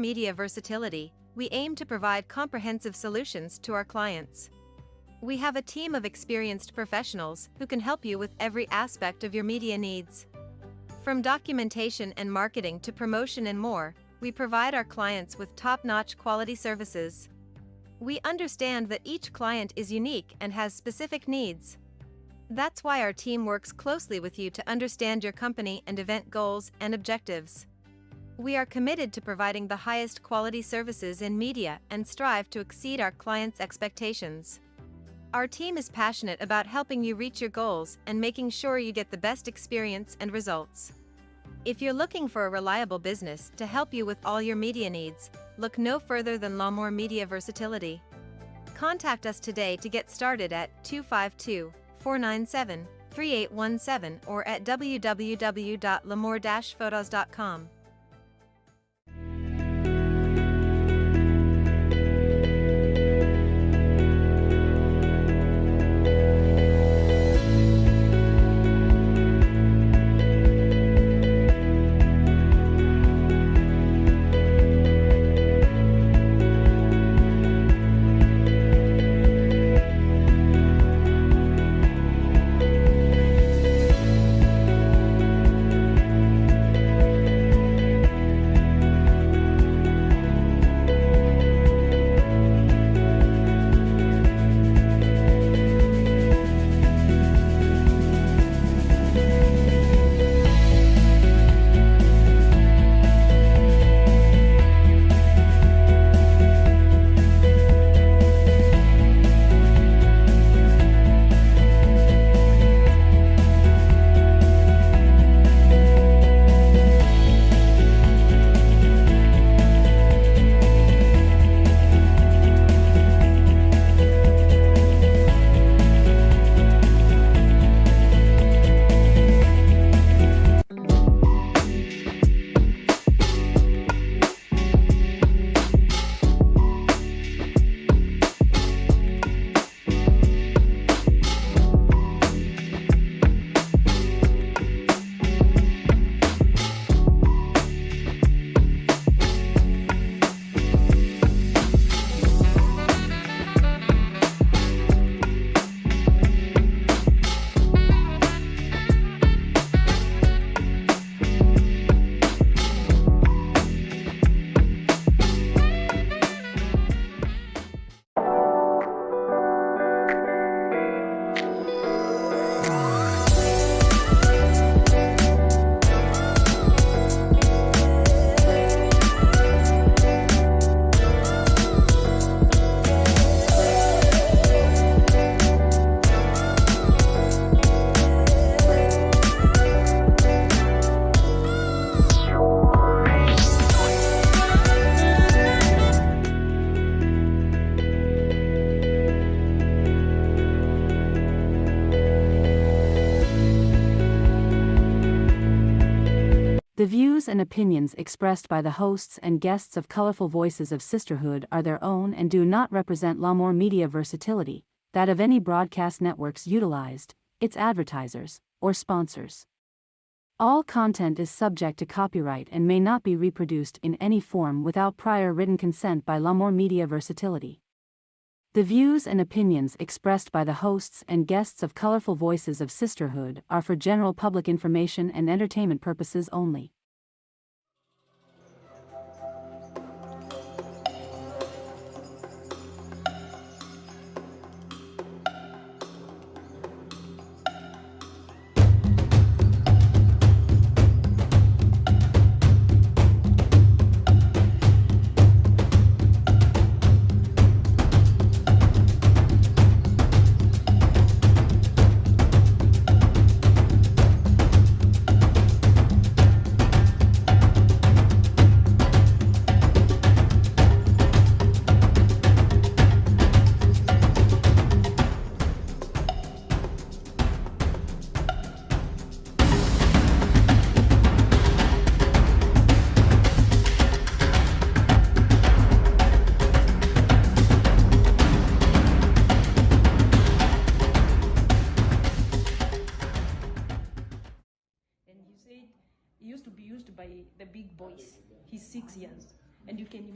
Media Versatility, we aim to provide comprehensive solutions to our clients. We have a team of experienced professionals who can help you with every aspect of your media needs. From documentation and marketing to promotion and more, we provide our clients with top-notch quality services. We understand that each client is unique and has specific needs. That's why our team works closely with you to understand your company and event goals and objectives. We are committed to providing the highest quality services in media and strive to exceed our clients' expectations. Our team is passionate about helping you reach your goals and making sure you get the best experience and results. If you're looking for a reliable business to help you with all your media needs, look no further than L'Amour Media Versatility. Contact us today to get started at 252-497-3817 or at www.lamour-photos.com. The views and opinions expressed by the hosts and guests of Colorful Voices of Sisterhood are their own and do not represent L'Amour Media Versatility, that of any broadcast networks utilized, its advertisers, or sponsors. All content is subject to copyright and may not be reproduced in any form without prior written consent by L'Amour Media Versatility. The views and opinions expressed by the hosts and guests of Colorful Voices of Sisterhood are for general public information and entertainment purposes only.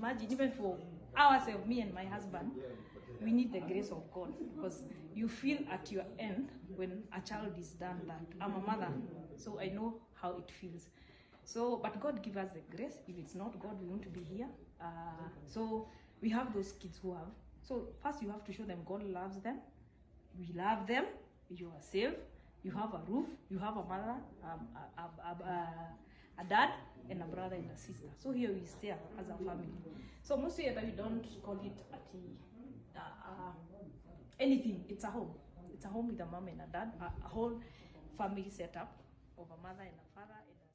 imagine, even for ourselves, me and my husband, we need the grace of God, because you feel at your end when a child is done that. I'm a mother, so I know how it feels. So, but God give us the grace. If it's not God, we won't be here. So we have those kids who have. So first you have to show them God loves them. We love them. You are safe. You have a roof. You have a mother, a dad, and a brother and a sister. So here we stay as a family. So mostly we don't call it anything. It's a home. It's a home with a mom and a dad, a whole family setup of a mother and a father and a sister.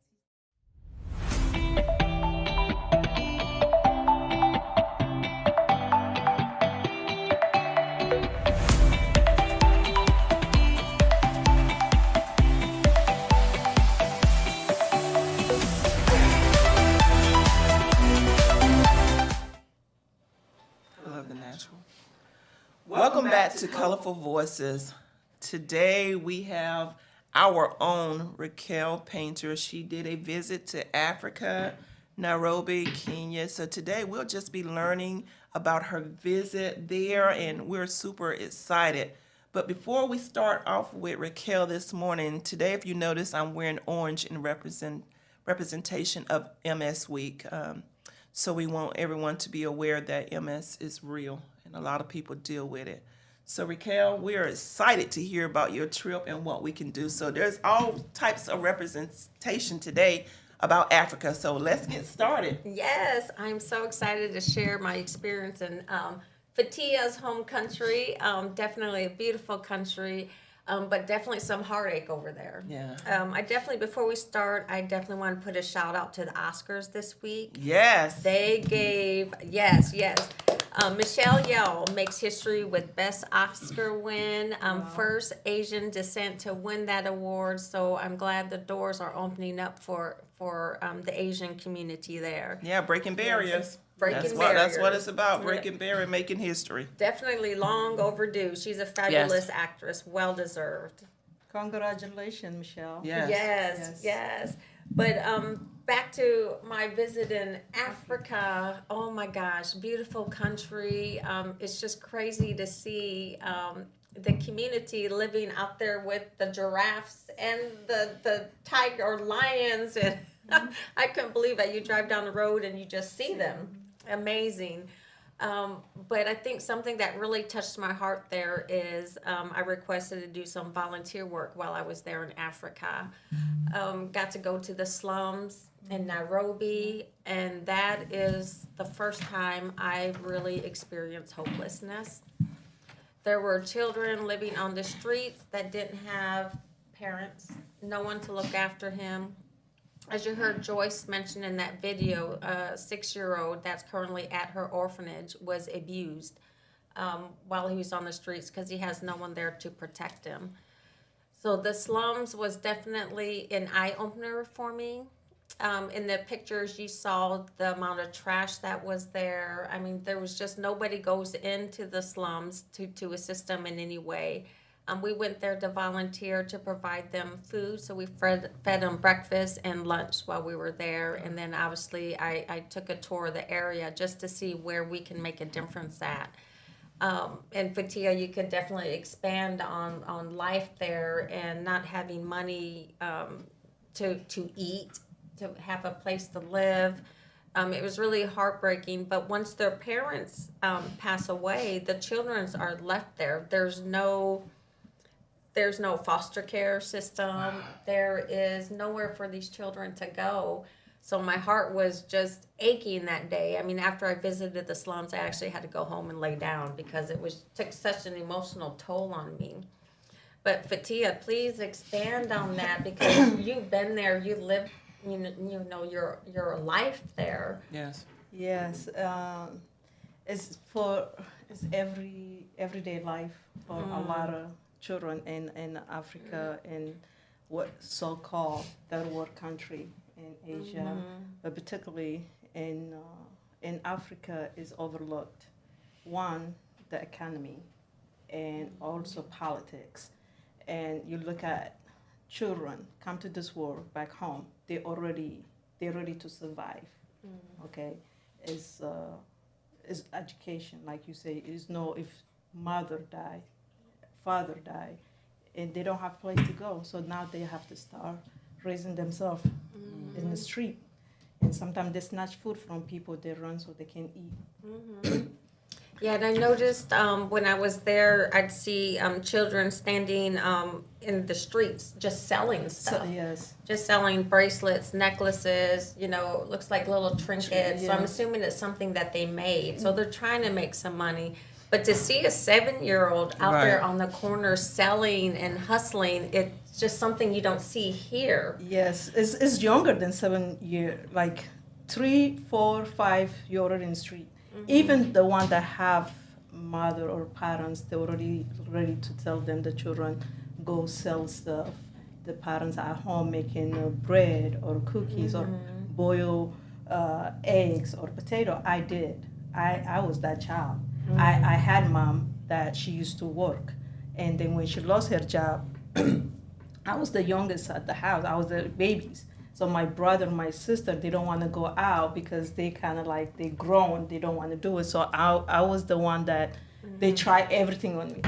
Welcome back to Colorful Voices. Today we have our own Raquel Painter. She did a visit to Africa, Nairobi, Kenya. So today we'll just be learning about her visit there, and we're super excited. But before we start off with Raquel this morning, today if you notice I'm wearing orange in representation of MS Week. So we want everyone to be aware that MS is real. And a lot of people deal with it. So Raquel, we are excited to hear about your trip and what we can do. So there's all types of representation today about Africa. So let's get started. Yes, I'm so excited to share my experience in Fatia's home country. Definitely a beautiful country, but definitely some heartache over there. Yeah. I definitely, before we start, I definitely want to put a shout out to the Oscars this week. Yes. They gave, yes. Michelle Yeoh makes history with Best Oscar win, first Asian descent to win that award. So I'm glad the doors are opening up for the Asian community there. Yeah, breaking barriers. Yes. Breaking barriers. That's what it's about, breaking barrier, making history. Definitely long overdue. She's a fabulous actress, well deserved. Congratulations, Michelle. Yes. But back to my visit in Africa. Oh my gosh, beautiful country. It's just crazy to see the community living out there with the giraffes and the tiger or lions. And I couldn't believe that. You drive down the road and you just see them. Amazing. But I think something that really touched my heart there is I requested to do some volunteer work while I was there in Africa. Got to go to the slums in Nairobi, and that is the first time I really experienced hopelessness. There were children living on the streets that didn't have parents, no one to look after him. As you heard Joyce mention in that video, a 6-year-old that's currently at her orphanage was abused while he was on the streets because he has no one there to protect him. So the slums was definitely an eye-opener for me. In the pictures you saw the amount of trash that was there. I mean, there was just nobody goes into the slums to assist them in any way. We went there to volunteer to provide them food, so we fed them breakfast and lunch while we were there. And then obviously I took a tour of the area just to see where we can make a difference at. And Fatia, you could definitely expand on life there and not having money to eat, to have a place to live. It was really heartbreaking, but once their parents pass away, the children are left there. There's no foster care system. There is nowhere for these children to go. So my heart was just aching that day. I mean, after I visited the slums, I actually had to go home and lay down because it took such an emotional toll on me. But Fatia, please expand on that because you've been there, you lived, you know your life there. Yes. Yes. It's everyday life for a lot of children in Africa and what so-called third world country in Asia, but particularly in Africa is overlooked. One, the economy, and also politics. And you look at children come to this world back home, they're ready to survive, okay? is education, like you say. Is no, if mother die, father die, and they don't have place to go, so now they have to start raising themselves in the street, and sometimes they snatch food from people. They run so they can eat. Yeah, and I noticed when I was there, I'd see children standing in the streets just selling stuff. So, yes. Just selling bracelets, necklaces, looks like little trinkets. So I'm Yeah. assuming it's something that they made. So they're trying to make some money. But to see a 7-year-old out there Right. on the corner selling and hustling, it's just something you don't see here. Yes, it's younger than 7 year, like 3, 4, 5 you're in the street. Even the one that have mother or parents, they're already ready to tell them the children go sell stuff. The parents are at home making bread or cookies or boil eggs or potato. I did. I was that child. I had mom that she used to work, and then when she lost her job, I was the youngest at the house. I was the babies. So my brother, my sister, they don't want to go out because they kind of like, they grown, they don't want to do it. So I was the one that they try everything on me.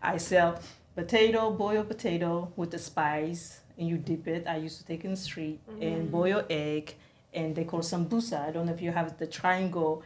I sell boiled potato with the spice, and you dip it. I used to take in the street and boil egg, and they call sambusa. I don't know if you have the triangle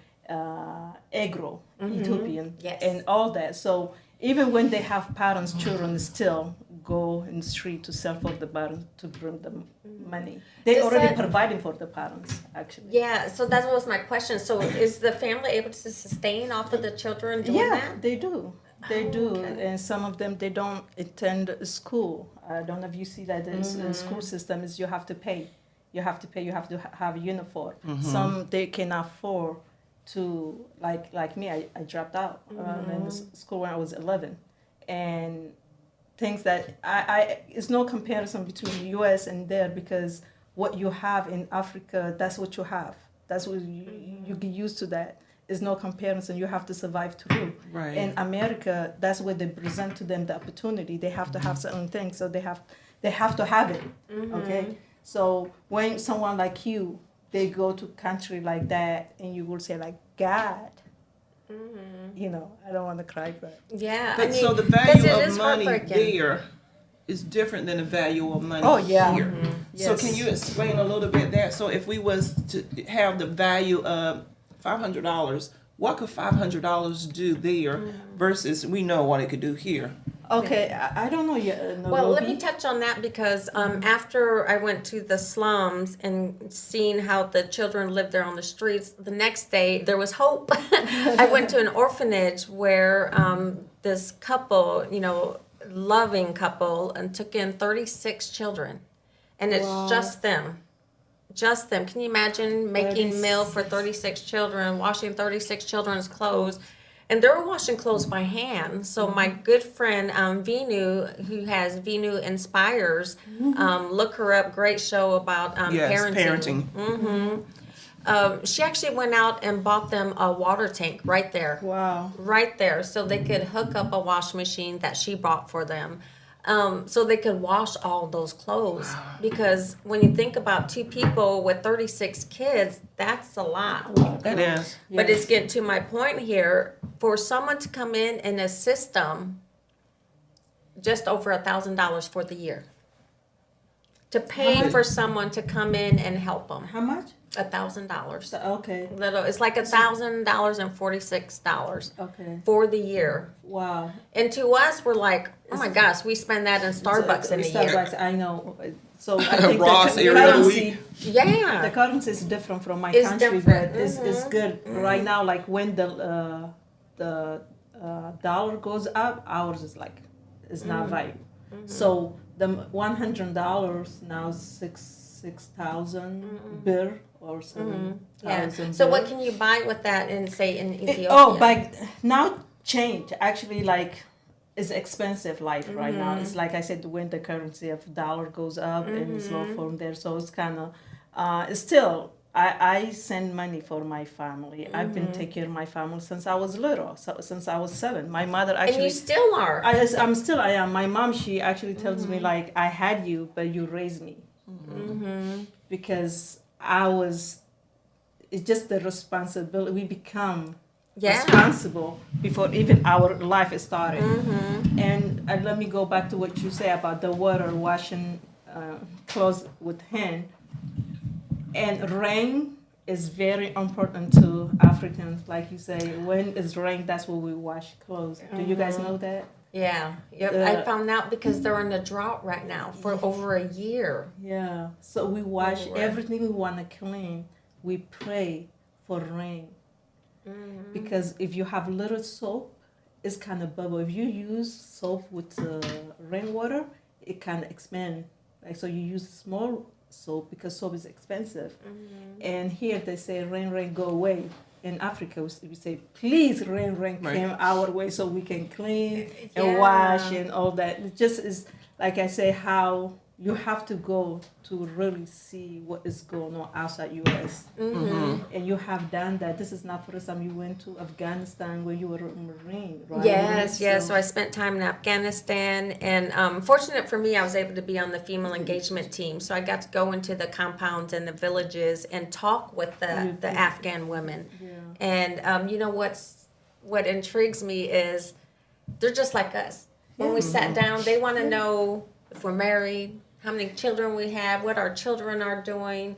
egg roll, Ethiopian, Yes. and all that. So even when they have parents, children still go in the street to sell for the parents to bring them money. They Does already that- providing for the parents, actually. Yeah, so that was my question. So is the family able to sustain off of the children doing Yeah, that? they do. They Oh, do, okay. and some of them they don't attend school. I don't know if you see that the school system is you have to pay. You have to pay. You have to have a uniform. Some they can afford to like me. I dropped out in school when I was 11, and things that I it's no comparison between the U.S. and there, because what you have in Africa, that's what you have. That's what you get used to. That is no comparison. You have to survive through. Right. In America, that's where they present to them the opportunity. They have to have certain things, so they have to have it. Okay. So when someone like you, they go to country like that, and you will say like, God, I don't want to cry, but Yeah. But I mean, so the 'cause value it of is money heartbreaking. there is different than the value of money Oh, yeah. here. So Yes. can you explain a little bit that? So if we was to have the value of $500, what could $500 do there versus we know what it could do here? okay, I don't know yet. Well, let me touch on that because after I went to the slums and seeing how the children lived there on the streets, the next day there was hope. I went to an orphanage where this couple, loving couple, and took in 36 children. And it's Wow. just them. Just them. Can you imagine making 36. meal for 36 children, washing 36 children's clothes? And they were washing clothes by hand. So my good friend Vinu, who has Vinu Inspires, look her up. Great show about Yes, parenting. parenting. She actually went out and bought them a water tank right there. Wow. Right there, so they could hook up a wash machine that she bought for them. So they could wash all those clothes. Because when you think about 2 people with 36 kids, that's a lot. That is. But it's getting to my point here. For someone to come in assist them, just over $1,000 for the year. To pay for someone to come in and help them, How much? $1,000. Okay. Little, it's like $1,046 Okay. for the year. Wow. And to us, we're like, oh my gosh, we spend that in Starbucks in a year. Starbucks, I know. So I think Ross the every other currency, the Yeah. currency is different from my It's country, different. but it's good right now. Like when the dollar goes up, ours is like it's not right. So the $100 now is 6,000 birr or 7,000. Yeah. So what can you buy with that in, say, in Ethiopia? Oh, but now change actually like it's expensive life right now. It's like I said, when the currency of dollar goes up and it's low from there, so it's kind of still. I send money for my family. I've been taking care of my family since I was little, so since I was 7. My mother And actually. you still are. I am. My mom, she actually tells me like, I had you, but you raised me. Because I was, it's just the responsibility. We become Yeah. responsible before even our life started. And let me go back to what you say about the water, washing clothes with hand. And rain is very important to Africans. Like you say, when it's rain, that's when we wash clothes. Do you guys know that? Yeah. Yep. I found out because they're in a drought right now for over a year. Yeah. So we wash Over. everything we want to clean. We pray for rain. Because if you have little soap, it's kind of bubble. If you use soap with rainwater, it kind of expand. Like, so you use small soap because soap is expensive. And here they say rain, rain, go away. In Africa, we say, please, rain, rain, come our way so we can clean and wash and all that. It just is, like I say, how you have to go to really see what is going on outside U.S. And you have done that. This is not the first time you went to Afghanistan where you were a Marine, right? Yes, yes. So I spent time in Afghanistan, and fortunate for me, I was able to be on the female engagement team. So I got to go into the compounds and the villages and talk with the Afghan women. And you know what intrigues me is they're just like us. When we sat down, they want to know if we're married, how many children we have, what our children are doing,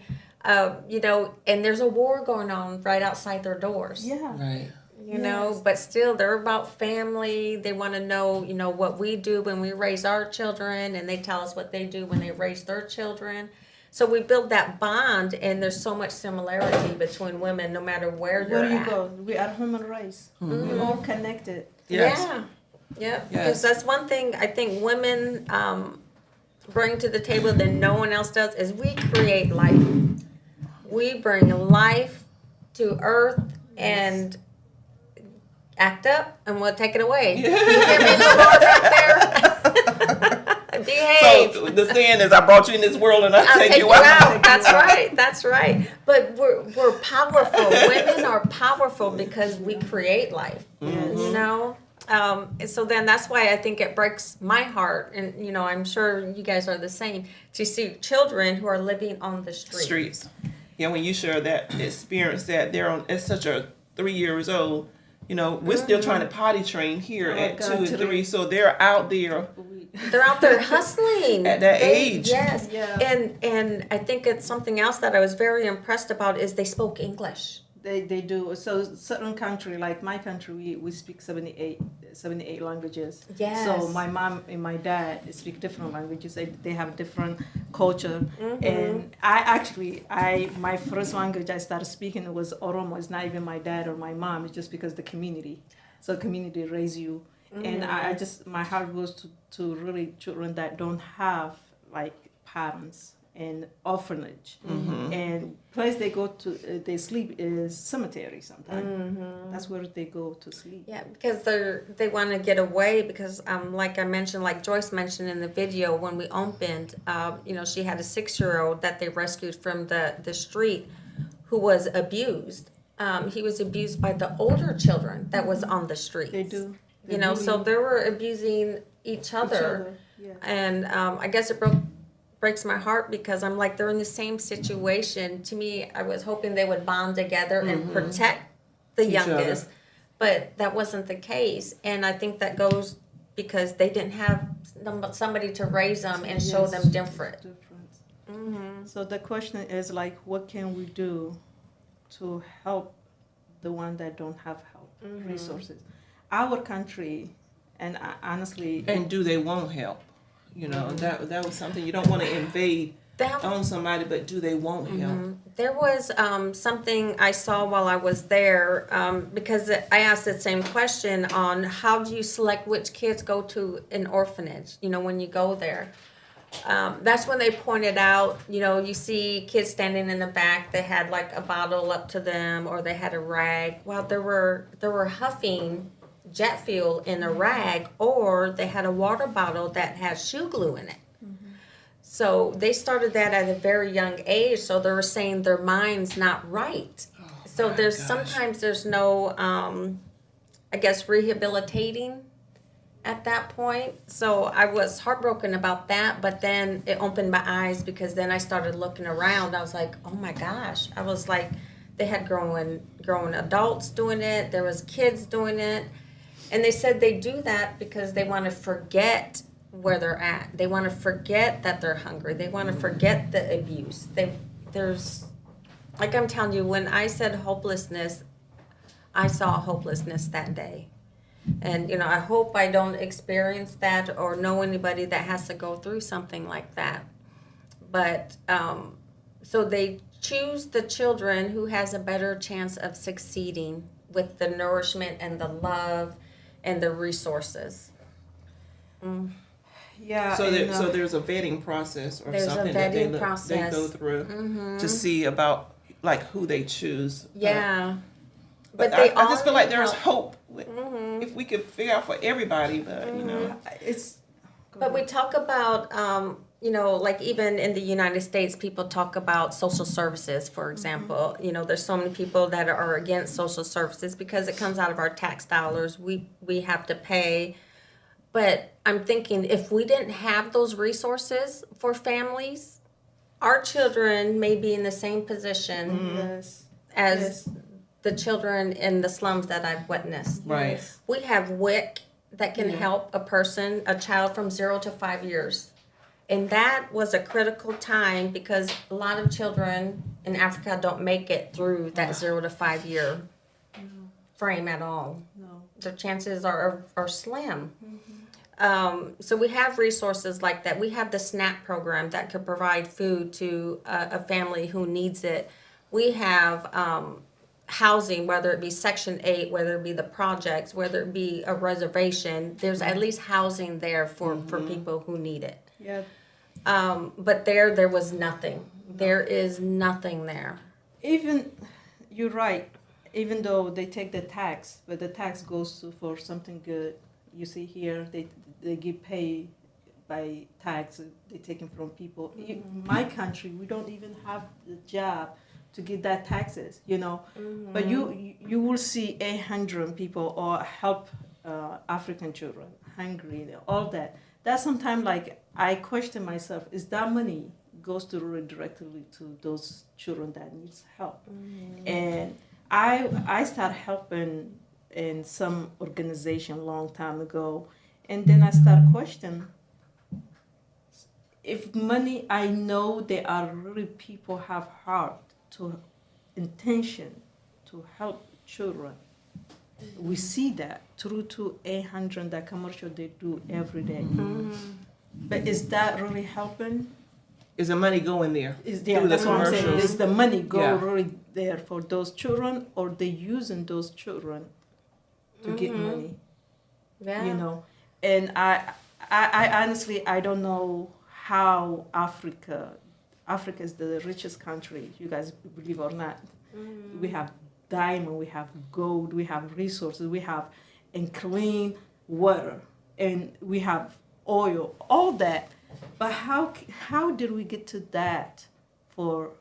you know, and there's a war going on right outside their doors. Yeah. Right. You know, but still they're about family. They want to know, you know, what we do when we raise our children, and they tell us what they do when they raise their children. So we build that bond, and there's so much similarity between women no matter where you're Where you at. go, we are human race. We're all connected. Yes. Yeah. Yeah. Yes. Because that's one thing I think women bring to the table that no one else does is we create life. We bring life to earth and act up, and we'll take it away. You hear me, little Lord, right there? Behave. So the saying is, I brought you in this world and I'll take you out. That's right. That's right. But we're powerful. Women are powerful because we create life. You know. And so then that's why I think it breaks my heart, and you know, I'm sure you guys are the same, to see children who are living on the streets. Yeah, when you share that experience, that they're on at such a 3 years old, you know, we're still trying to potty train here at 2 and 3, so they're out there. They're out there hustling At that age. Yes, Yeah. and I think it's something else that I was very impressed about is they spoke English. They do. So certain country, like my country, we speak 78 languages. Yes. So my mom and my dad speak different languages. They have different culture. And my first language I started speaking was Oromo. It's not even my dad or my mom. It's just because the community. So community raise you. And my heart goes to really children that don't have like parents and orphanage, and place they go to they sleep is cemetery sometimes. That's where they go to sleep. Yeah, because they want to get away because like I mentioned, like Joyce mentioned in the video when we opened, you know, she had a 6-year-old that they rescued from the street who was abused. He was abused by the older children that was on the streets. They do. You know, so they were abusing each other. Yeah. And I guess it breaks my heart because I'm like, they're in the same situation. To me, I was hoping they would bond together and protect the youngest, but that wasn't the case. And I think that goes because they didn't have somebody to raise them and show them different. So the question is like, what can we do to help the one that don't have help, resources? Our country, and honestly, And do they want help? You know, that was something you don't want to invade on somebody, but do they want help? There was something I saw while I was there because I asked the same question on how do you select which kids go to an orphanage, you know, when you go there. That's when they pointed out, you know, you see kids standing in the back, they had like a bottle up to them or they had a rag. Well, there were huffing jet fuel in a rag, or they had a water bottle that had shoe glue in it. So they started that at a very young age. So they were saying their mind's not right. So sometimes there's no, I guess, rehabilitating at that point. So I was heartbroken about that, but then it opened my eyes because then I started looking around. I was like, oh my gosh. I was like, they had grown adults doing it. There was kids doing it, and they said they do that because they want to forget where they're at. They want to forget that they're hungry. They want to forget the abuse. There's, like I'm telling you, when I said hopelessness, I saw hopelessness that day. And, you know, I hope I don't experience that or know anybody that has to go through something like that. But, so they choose the children who has a better chance of succeeding with the nourishment and the love and the resources. Yeah. So there's a vetting process or There's a something that they vetting go through to see about like who they choose. Yeah. But they I just feel all like need there's help. hope if we could figure out for everybody, but you know. It's. But we talk about, you know, like even in the United States, people talk about social services, for example. You know, there's so many people that are against social services because it comes out of our tax dollars. We have to pay. But I'm thinking if we didn't have those resources for families, our children may be in the same position Yes. as Yes. the children in the slums that I've witnessed. Right. We have WIC that can help a child from 0 to 5 years. And that was a critical time because a lot of children in Africa don't make it through that 0 to 5 year frame at all. No. Their chances are slim. So we have resources like that. We have the SNAP program that could provide food to a family who needs it. We have housing, whether it be Section 8, whether it be the projects, whether it be a reservation. There's at least housing there for people who need it. Yeah. But there was nothing. There is nothing there. Even, you're right, even though they take the tax, but the tax goes for something good. You see here, they get paid by tax, they take it from people. In my country, we don't even have the job to get that taxes, you know. But you will see 800 people or help African children, hungry, all that. That's sometimes like I question myself, is that money goes to directly to those children that needs help? And I started helping in some organization long time ago, and then I start questioning if money, I know there are really people have heart to intention to help children. We see that through to 800 that commercial they do every day. But is that really helping? Is the money going there? That's what I'm saying. commercials? Is the money go Yeah. really there for those children, or they using those children to get money? Yeah. You know, and I honestly I don't know how Africa is the richest country. You guys believe or not? We have diamond, we have gold, we have resources, we have and clean water, and we have oil, all that. But how did we get to that for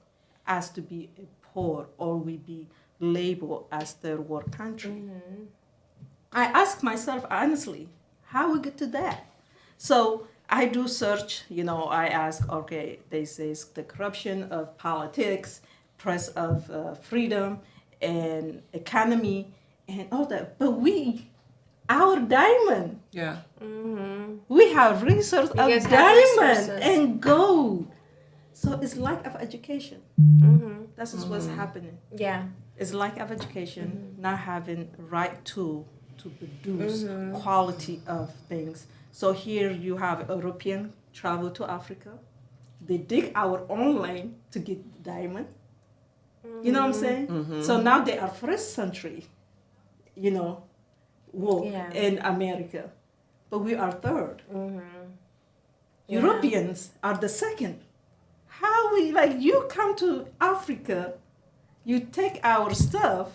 us to be poor or we be labeled as third world country? I ask myself honestly, how we get to that? So I do search, you know, I ask, okay, they say the corruption of politics, press of freedom, and economy, and all that. But our diamond, Yeah. we have resource of guys have diamond resources. and gold. So it's lack of education. That's just what's happening. Yeah. It's lack of education, not having right tool to produce quality of things. So here you have European travel to Africa. They dig our own land to get diamond. You know what I'm saying? So now they are first century, you know, world in America. But we are third. Europeans are the second. How we, like, you come to Africa, you take our stuff,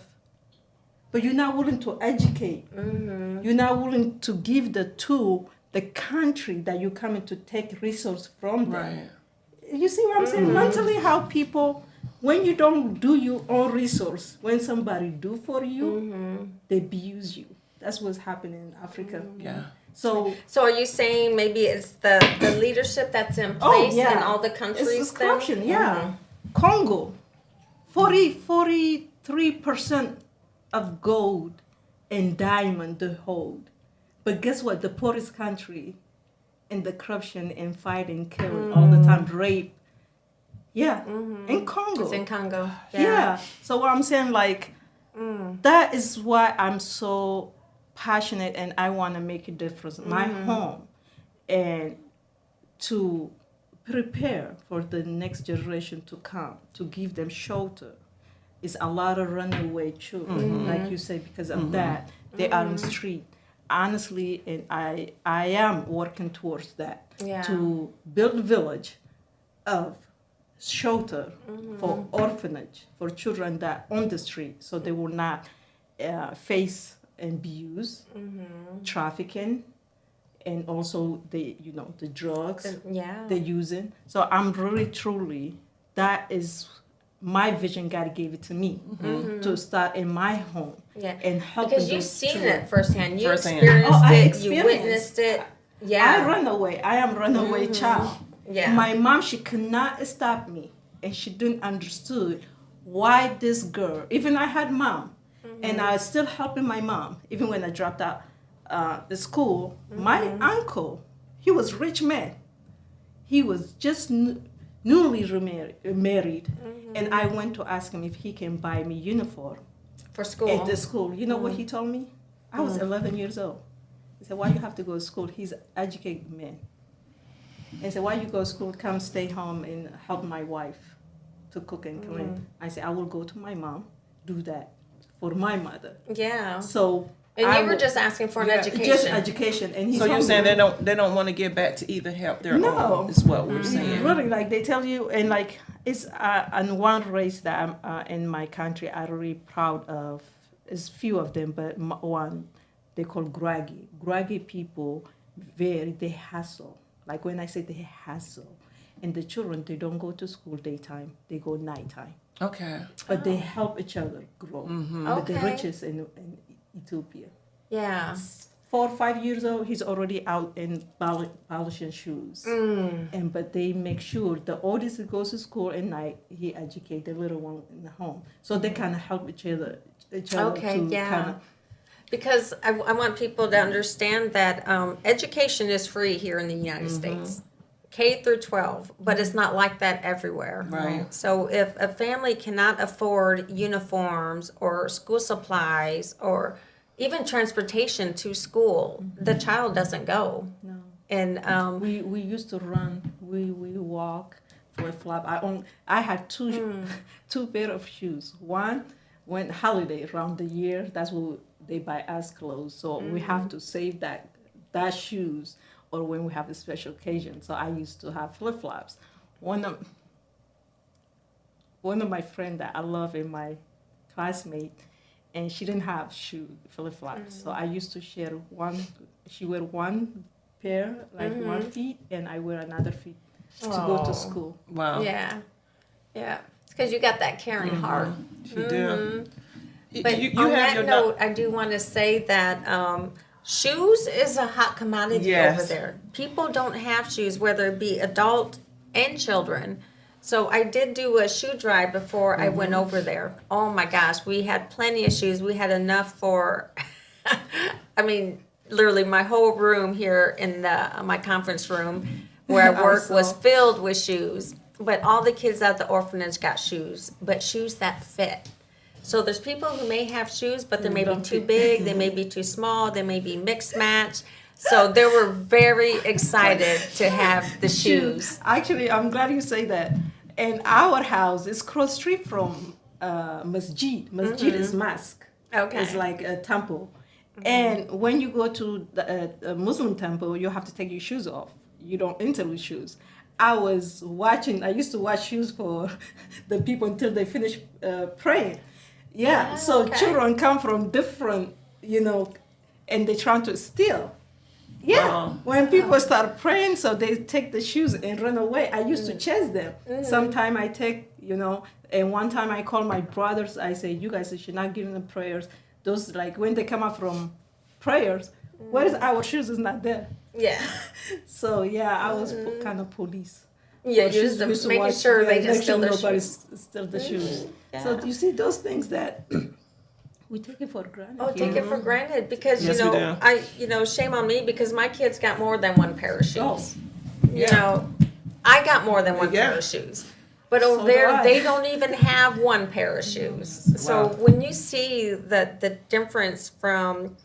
but you're not willing to educate. You're not willing to give the tool, the country that you're coming to take resource from them. Right. You see what I'm saying? Mentally, how people, when you don't do your own resource, when somebody do for you, they abuse you. That's what's happening in Africa. Yeah. So are you saying maybe it's the leadership that's in place in all the countries? it's then? corruption, yeah. Congo, 43% of gold and diamond they hold. But guess what? The poorest country in the corruption and fighting, killing all the time, rape. Yeah, in Congo. It's in Congo. Yeah. So what I'm saying, like, that is why I'm so passionate and I want to make a difference in my home and to prepare for the next generation to come, to give them shelter. It's a lot of runaway children, like you say, because of that. They are on the street. Honestly, and I am working towards that, to build a village of shelter for orphanage, for children that on the street, so they will not face abuse, trafficking, and also the drugs they're using. So I'm really truly, that is my vision. God gave it to me to start in my home and help. Because you've seen it firsthand. You I experienced it. You witnessed it. Yeah. I run away. I am runaway child. Yeah. My mom, she could not stop me, and she didn't understood why this girl. Even I had mom, and I was still helping my mom. Even when I dropped out the school, my uncle, he was rich man. He was just newly married, and I went to ask him if he can buy me uniform for school. At the school, you know what he told me? I was 11 years old. He said, "Why you have to go to school? He's an educated man." And said, "Why you go to school? Come stay home and help my wife to cook and clean." I said, "I will go to my mom, do that for my mother." Yeah. So. And you were just asking for an education. Just education, and so you're saying they don't want to get back to either help their own. Is what we're saying. Really, like they tell you, and like it's and one race that I'm in my country I'm really proud of. There's few of them, but one they call Graggy. Graggy people, they hustle. Like when I say they hustle, and the children, they don't go to school daytime, they go nighttime. Okay. But they help each other grow. With the richest in Ethiopia. Yeah. 4 or 5 years old, he's already out in polishing shoes. But they make sure the oldest goes to school at night, he educates the little one in the home. So they kind of help each other Because I want people to understand that education is free here in the United States, K through 12, but it's not like that everywhere. Right. So if a family cannot afford uniforms or school supplies or even transportation to school, the child doesn't go. No. And we used to run, we walk for a flap. I had two pair of shoes. One went holiday around the year. That's what they buy us clothes. So we have to save that shoes, or when we have a special occasion. So I used to have flip flops. One of my friend that I love in my classmate, and she didn't have flip flops. So I used to share one. She wear one pair, like 1 feet, and I wear another feet to go to school. Wow. yeah. It's because you got that caring heart. You do. But you on have that note, I do want to say that shoes is a hot commodity over there. People don't have shoes, whether it be adult and children. So I did do a shoe drive before I went over there. Oh my gosh, we had plenty of shoes. We had enough for, I mean, literally my whole room here in my conference room where I work was filled with shoes. But all the kids at the orphanage got shoes, but shoes that fit. So there's people who may have shoes, but they may be too big, they may be too small, they may be mixed match. So they were very excited to have the shoes. Actually, I'm glad you say that. And our house is cross street from masjid. Masjid is mosque. Okay. It's like a temple. And when you go to the Muslim temple, you have to take your shoes off. You don't enter with shoes. I used to watch shoes for the people until they finish praying. Yeah, so children come from different, and they're trying to steal. Yeah, when people start praying, so they take the shoes and run away. I used to chase them. Sometime I take, and one time I call my brothers. I say, you guys should not give them prayers. Those, like, when they come out from prayers, where is our shoes? Is not there. Yeah. So, yeah, I was kind of police. Yeah, used to making sure they didn't steal their shoes. Steal the shoes. Yeah. So you see those things that we take it for granted. Oh, take it for granted because Yes, you we know shame on me because my kids got more than one pair of shoes. You Yeah. know, I got more than one Yeah. pair of shoes. But So over do there, I. they don't even have one pair of shoes. So Wow. when you see the difference from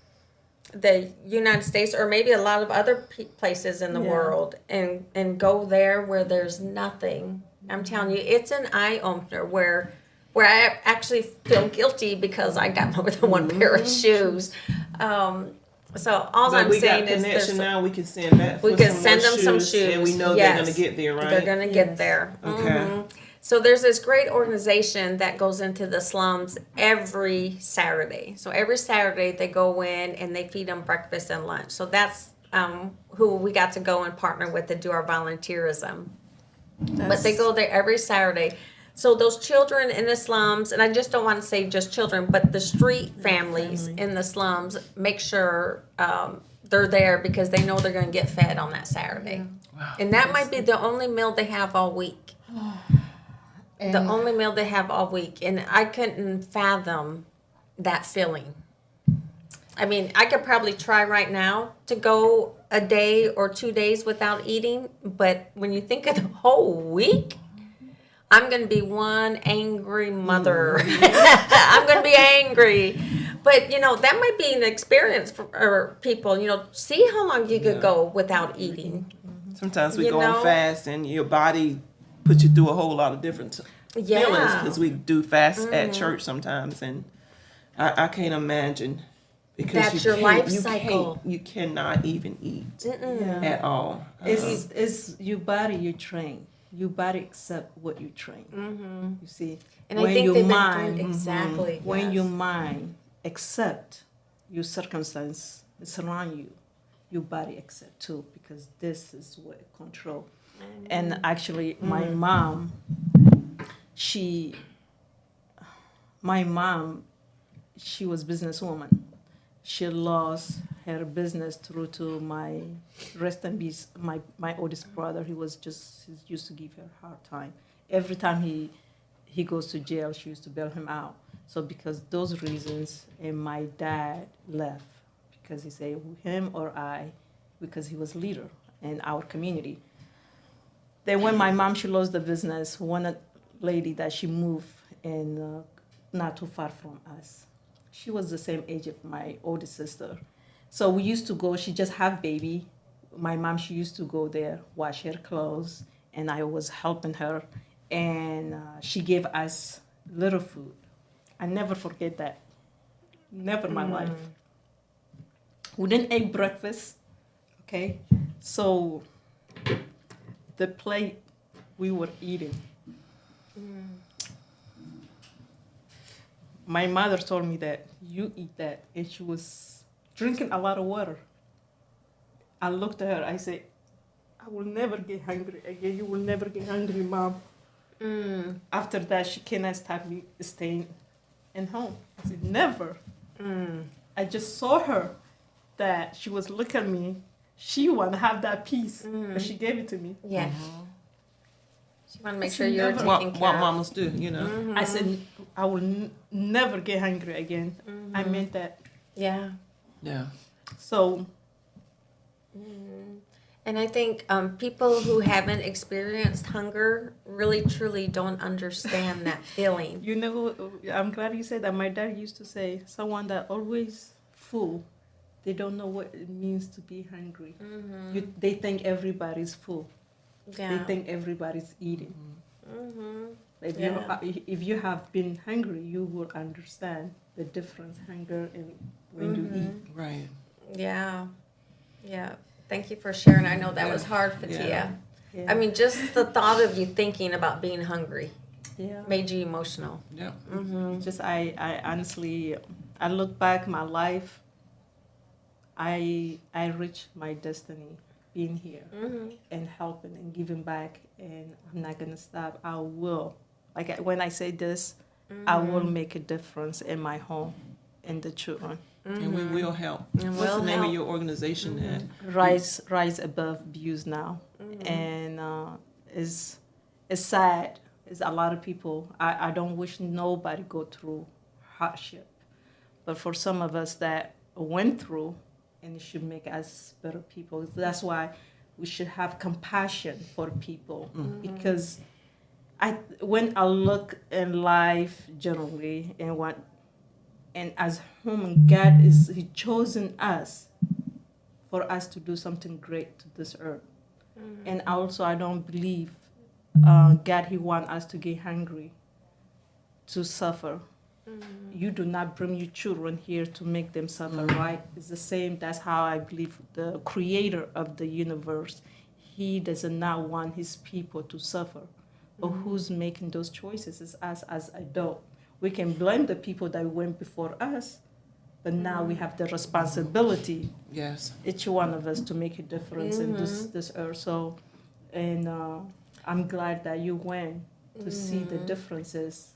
the United States or maybe a lot of other places in the Yeah. world and go there where there's nothing, I'm telling you, it's an eye opener where I actually feel guilty because I got more than one pair of shoes. So all But I'm we saying got is connection now. We can send back. we for can some send more them some shoes, and we know yes. they're gonna get there, right? They're gonna get Yes. there. Okay. Mhm. So there's this great organization that goes into the slums every Saturday. So every Saturday they go in and they feed them breakfast and lunch. So that's who we got to go and partner with to do our volunteerism. But they go there every Saturday. So those children in the slums, and I just don't want to say just children, but the street families in the slums make sure they're there because they know they're going to get fed on that Saturday. Wow. And that might be the only meal they have all week. The only meal they have all week. And I couldn't fathom that feeling. I mean, I could probably try right now to go a day or 2 days without eating, but when you think of the whole week, I'm going to be one angry mother. I'm going to be angry. But, you know, that might be an experience for people, you know, see how long you could go without eating. Sometimes we You go know? on fast, and your body puts you through a whole lot of different feelings Yeah. because we do fast at church sometimes, and I can't imagine because That's your life you cycle. You cannot even eat Yeah. at all. It's your body you train. Your body accept what you train. You see, And I when think your they've mind, been exactly. when yes. your mind accept your circumstance surround you, your body accept too, because this is what it control. And actually, my mom, she was businesswoman. She lost her business through to my rest in peace, my oldest brother. He used to give her a hard time. Every time he goes to jail, she used to bail him out. So because those reasons, and my dad left because he said him or I, because he was leader in our community. Then when my mom, she lost the business, one lady that she moved in not too far from us. She was the same age of my oldest sister. So we used to go, she just had baby. My mom, she used to go there, wash her clothes, and I was helping her. And she gave us little food. I never forget that. Never in my life. We didn't eat breakfast, okay? So the plate we were eating, my mother told me that you eat that, and she was drinking a lot of water. I looked at her, I said, I will never get hungry again. You will never get hungry, Mom. After that, she cannot stop me staying in home. I said, never. I just saw her that she was looking at me. She want to have that peace, but she gave it to me. Yeah. She want to make It's sure you're never- taking What care of. mamas do, you know. I said, I will never get hungry again. I meant that. Yeah. Yeah. So, And I think people who haven't experienced hunger really truly don't understand that feeling. you know, I'm glad you said that. My dad used to say, someone that always full, they don't know what it means to be hungry. They think everybody's full. Yeah. They think everybody's eating. If, Yeah. if you have been hungry, you will understand the difference hunger and when you eat. Right. Yeah. Yeah. Thank you for sharing. I know that was hard for Yeah. Tia. Yeah. I mean, just the thought of you thinking about being hungry Yeah. made you emotional. Yeah. Just I honestly, I look back my life. I reached my destiny being here and helping and giving back, and I'm not gonna stop. I will. Like when I say this, I will make a difference in my home and the children. And we will help. And What's we'll the name help. of your organization? Then? Rise above abuse now, and it's sad is a lot of people. I don't wish nobody go through hardship, but for some of us that went through, and it should make us better people. That's why we should have compassion for people, because when I look in life generally and as human, God He chosen us for us to do something great to this earth. And also, I don't believe God He want us to get hungry, to suffer. You do not bring your children here to make them suffer, right? It's the same. That's how I believe the Creator of the universe. He does not want His people to suffer. But who's making those choices is us as adults. We can blame the people that went before us, but now we have the responsibility, Yes. each one of us, to make a difference in this earth. So, and I'm glad that you went to see the differences,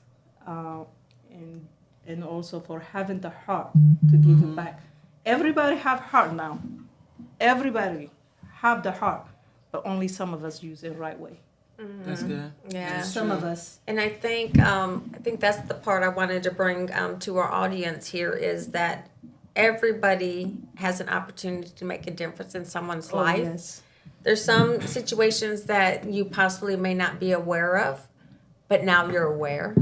and also for having the heart to give it back. Everybody have heart now. Everybody have the heart, but only some of us use it right way. That's good. Yeah. That's Some true. of us. And I think that's the part I wanted to bring to our audience here is that everybody has an opportunity to make a difference in someone's life. Yes. There's some situations that you possibly may not be aware of, but now you're aware.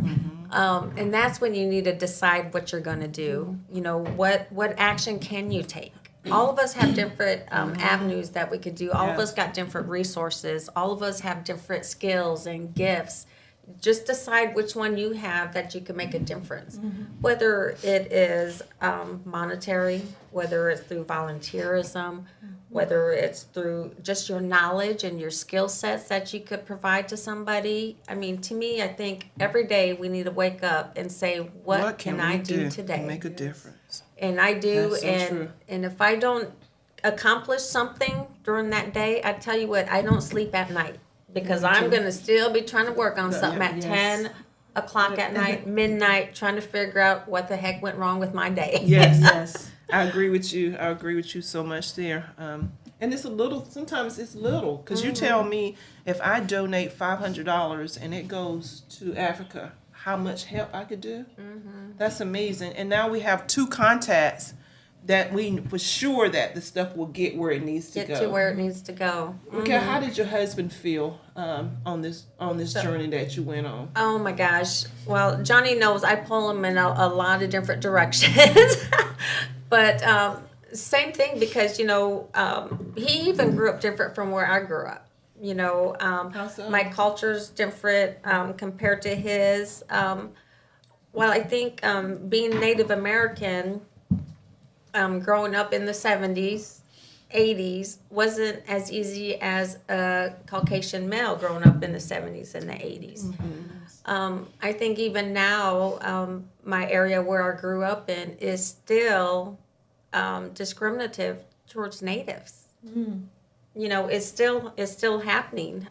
And that's when you need to decide what you're going to do. You know, what action can you take? All of us have different avenues that we could do. All of us got different resources. All of us have different skills and gifts. Just decide which one you have that you can make a difference. Whether it is monetary, whether it's through volunteerism, whether it's through just your knowledge and your skill sets that you could provide to somebody. I mean, to me, I think every day we need to wake up and say, what can I do today? to make a difference? And I do, That's so true. and if I don't accomplish something during that day, I tell you what, I don't sleep at night because I'm going to still be trying to work on something at 10 o'clock at night, midnight, trying to figure out what the heck went wrong with my day. Yes. Yes. I agree with you. I agree with you so much there. And it's a little, sometimes it's little, because you tell me if I donate $500 and it goes to Africa, how much help I could do. That's amazing. And now we have 2 contacts that we for sure that the stuff will get where it needs to Get go. to where it needs to go. Raquel, how did your husband feel on this journey that you went on? Oh my gosh. Well, Johnny knows I pull him in a lot of different directions. But same thing because, you know, he even grew up different from where I grew up. You know, How so? my culture's different compared to his. Well, I think being Native American, growing up in the 70s, 80s, wasn't as easy as a Caucasian male growing up in the 70s and the 80s. I think even now, my area where I grew up in is still discriminative towards natives. You know, it's still happening.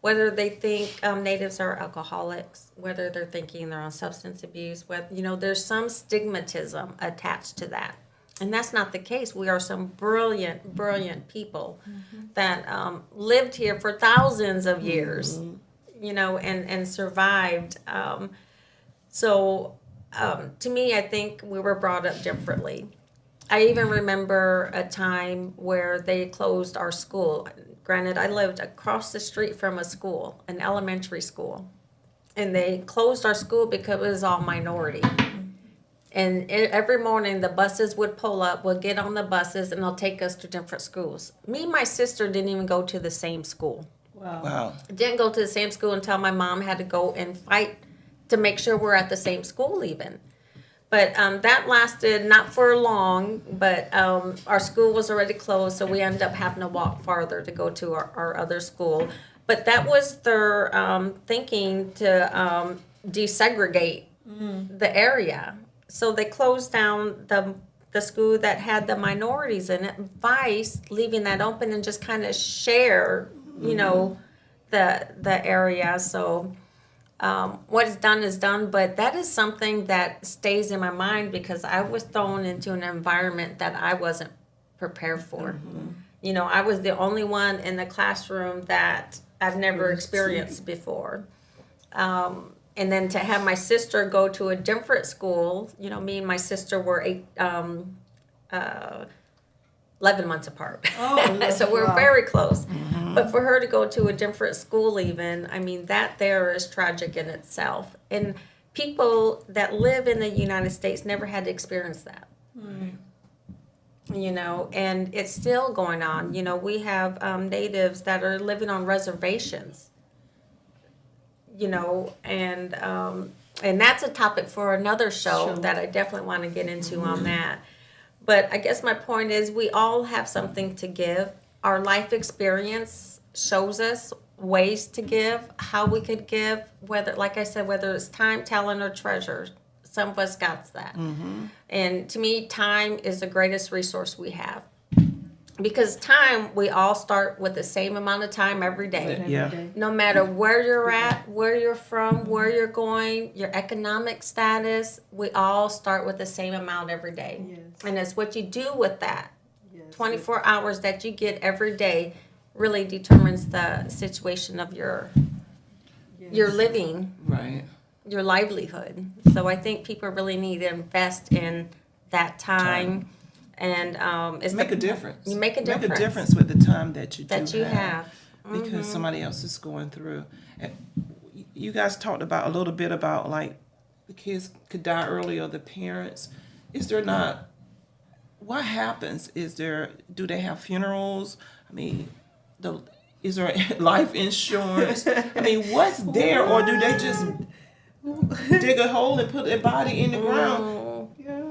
Whether they think natives are alcoholics, whether they're thinking they're on substance abuse, whether, you know, there's some stigmatism attached to that. And that's not the case. We are some brilliant, brilliant people that lived here for thousands of years, you know, and survived. So to me, I think we were brought up differently. I even remember a time where they closed our school. Granted, I lived across the street from a school, an elementary school, and they closed our school because it was all minority. And every morning the buses would pull up, we'll get on the buses, and they'll take us to different schools. Me and my sister didn't even go to the same school. Wow. Didn't go to the same school until my mom had to go and fight to make sure we're at the same school even. But that lasted not for long, but our school was already closed, so we ended up having to walk farther to go to our other school. But that was their thinking to desegregate the area. So they closed down the school that had the minorities in it, vice leaving that open and just kind of share, you know, the area. So what is done is done, but that is something that stays in my mind because I was thrown into an environment that I wasn't prepared for. You know, I was the only one in the classroom that I've never experienced before. And then to have my sister go to a different school, you know, me and my sister were 11 months apart. Oh, So we're wow. very close. But for her to go to a different school even, I mean, that there is tragic in itself. And people that live in the United States never had to experience that. You know, and it's still going on. You know, we have natives that are living on reservations. You know, and that's a topic for another show Sure. that I definitely want to get into on that. But I guess my point is we all have something to give. Our life experience shows us ways to give, how we could give, whether, like I said, whether it's time, talent, or treasure. Some of us got that. And to me, time is the greatest resource we have. Because time, we all start with the same amount of time every day. Yeah. No matter where you're at, where you're from, where you're going, your economic status, we all start with the same amount every day. Yes. And it's what you do with that Yes. 24 hours that you get every day really determines the situation of your living, Right. your livelihood. So I think people really need to invest in that time. And it's Make a difference. You make a difference. Make a difference with the time that you have. because somebody else is going through. And you guys talked about a little bit about like the kids could die early or the parents. Is there not? What happens? Do they have funerals? I mean, is there life insurance? I mean, what's there, or do they just dig a hole and put their body in the ground?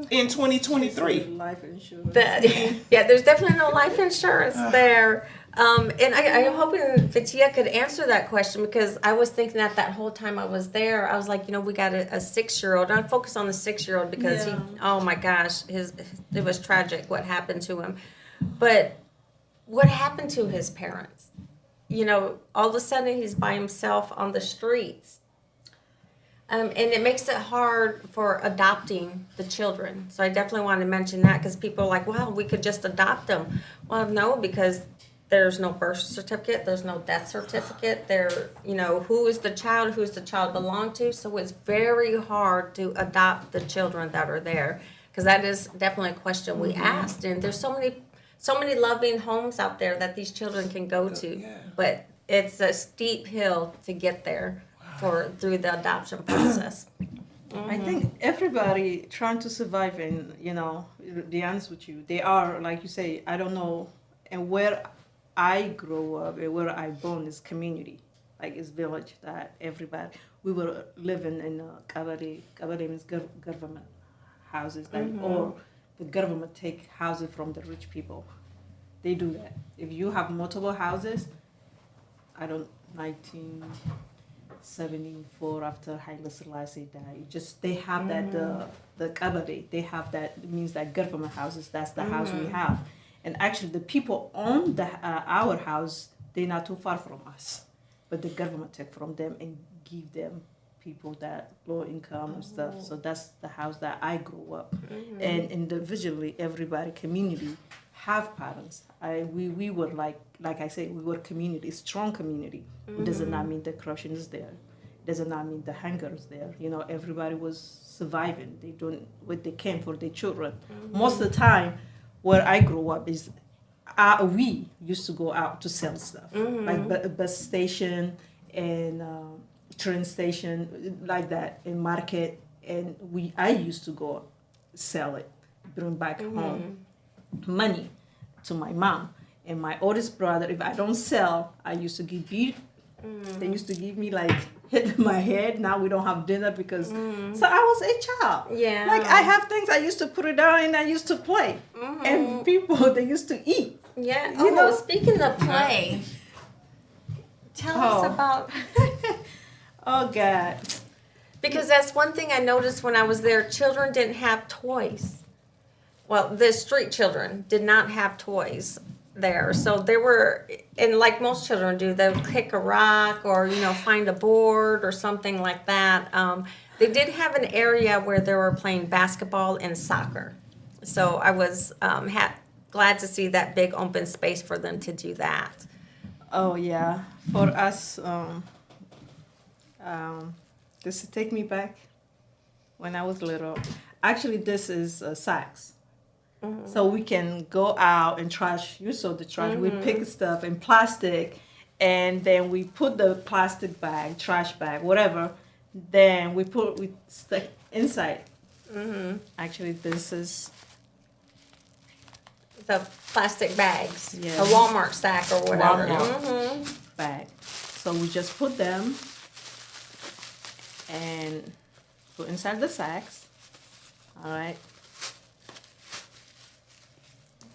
In 2023. Life insurance. There's definitely no life insurance there. And I'm hoping Fatia could answer that question because I was thinking that whole time I was there. I was like, you know, we got a 6-year-old. And I focus on the 6-year-old because oh my gosh, it was tragic what happened to him. But what happened to his parents? You know, all of a sudden he's by himself on the streets. And it makes it hard for adopting the children. So I definitely want to mention that because people are like, well, we could just adopt them. Well, no, because there's no birth certificate. There's no death certificate. You know, who's the child belong to? So it's very hard to adopt the children that are there because that is definitely a question we asked. And there's so many loving homes out there that these children can go to. But it's a steep hill to get there. Through the adoption process. I think everybody trying to survive and, you know, be honest with you, they are, like you say, I don't know, and where I grew up and where I born is community, like it's village that everybody, we were living in kabare means government houses, like, or the government take houses from the rich people. They do that. If you have multiple houses, 1974 after Haile Selassie died. They have that the kabare. They have that. It means that government houses. That's the house we have. And actually, the people own our house. They're not too far from us, but the government take from them and give them people that low income and stuff. So that's the house that I grew up. And individually, everybody community have parents. We were like I say, we were community, strong community. It does not mean the corruption is there. It does not mean the hunger is there. You know, everybody was surviving. They doing what they can for their children. Most of the time, where I grew up is we used to go out to sell stuff, like bus station and train station, like that, in market. And I used to go sell it, bring back home money to my mom. And my oldest brother, if I don't sell, I used to give beat. They used to give me like hit my head. Now we don't have dinner because so I was a child. Yeah. Like I have things I used to put it down and I used to play. And people they used to eat. Yeah. You know? Speaking of play, tell us about Oh God. because that's one thing I noticed when I was there. Children didn't have toys. Well, the street children did not have toys there. So they were, and like most children do, they would kick a rock or, you know, find a board or something like that. They did have an area where they were playing basketball and soccer. So I was glad to see that big open space for them to do that. Oh yeah. For us, This is take me back when I was little. Actually, this is sax. So we can go out and trash. You saw the trash. We pick stuff in plastic, and then we put the plastic bag, trash bag, whatever. Then we stick inside. Actually, this is The plastic bags, Yeah. a Walmart sack or whatever. Walmart. Bag. So we just put them and put inside the sacks. All right.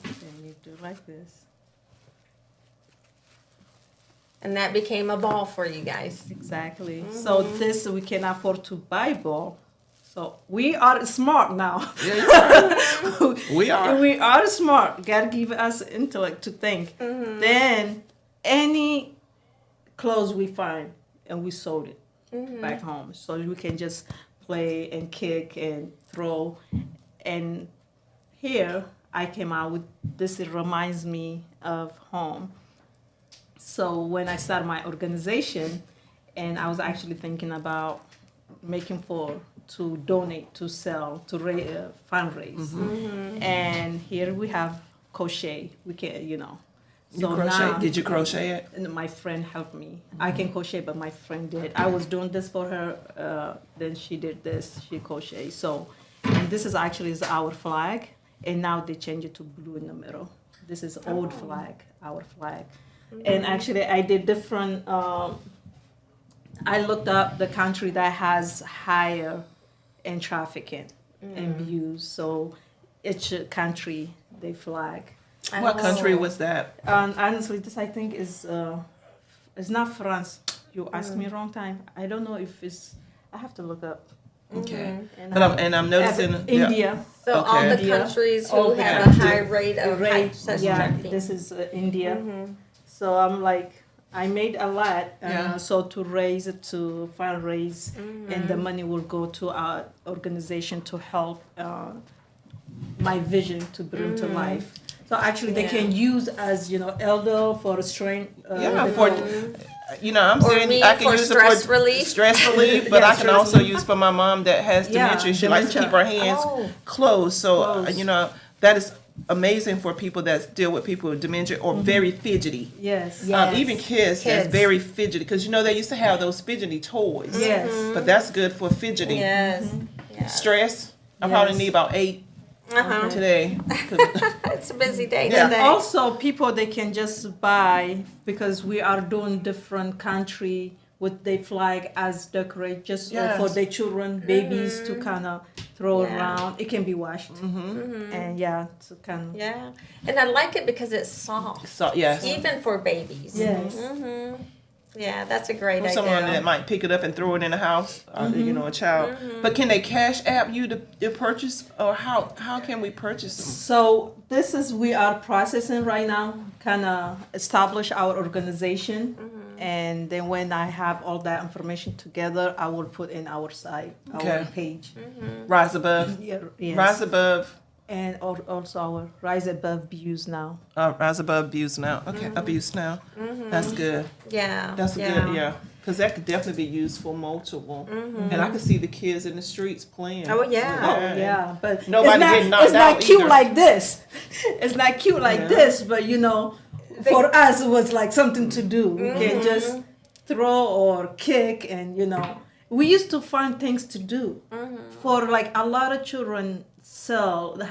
Then you do like this. And that became a ball for you guys. Exactly. So this we can afford to buy ball. So we are smart now. We are. We are smart. God give us intellect to think. Then any clothes we find and we sold it back home. So we can just play and kick and throw. And here I came out with this. It reminds me of home. So when I started my organization, and I was actually thinking about making to donate, to sell, to fundraise. And here we have crochet. We can, You crochet? Did you crochet it? And my friend helped me. I can crochet, but my friend did. I was doing this for her. Then she did this. She crochet. So, and this is actually our flag. And now they change it to blue in the middle. This is old flag, our flag. And actually, I did different. I looked up the country that has higher in trafficking and abuse. So, each country they flag. What country was that? Honestly, this I think is it's not France. You asked me wrong time. I don't know if it's. I have to look up. Okay. And, And I'm noticing India. So all the India. countries All who the have a countries. high rate of sex Yeah, trafficking. this is India. So I'm like, I made a lot. Yeah. So to raise it, to fundraise, and the money will go to our organization to help my vision to bring to life. So actually, they can use as elder for strength. I'm Or saying me I can for use stress it for relief. stress relief, but Yeah, I can stress also relief. use for my mom that has dementia. She likes to keep her hands closed. So Closed. that is amazing for people that deal with people with dementia or very fidgety. Yes. Yes. Even kids that's very fidgety, because they used to have those fidgety toys. Yes. But that's good for fidgety. Yes. Yes. Stress. I probably Yes. need about 8 Uh-huh. today. It's a busy day Yeah. today. Also, people they can just buy because we are doing different country with their flag as decorate just for Yes. their children, babies to kind of throw Yeah. around. It can be washed, and to kind of Yeah. And I like it because it's soft, So yes. even for babies. yes. Yeah, that's a great For idea. someone that might pick it up and throw it in the house, a child. But can they cash app you to purchase, or how can we purchase them? So this is we are processing right now, kind of establish our organization, and then when I have all that information together, I will put in our site, our Okay. page. Rise Above, Yes. Rise Above, And also our Rise Above Views now. Rise Above Abuse Now. Okay, Abuse Now. That's good. Yeah. That's good. Yeah, because that could definitely be used for multiple. And I could see the kids in the streets playing. Oh, yeah. Oh yeah, but Nobody getting knocked it's not out cute either. like this. It's not cute like this, but for us it was like something to do. We can just throw or kick, and we used to find things to do. For like a lot of children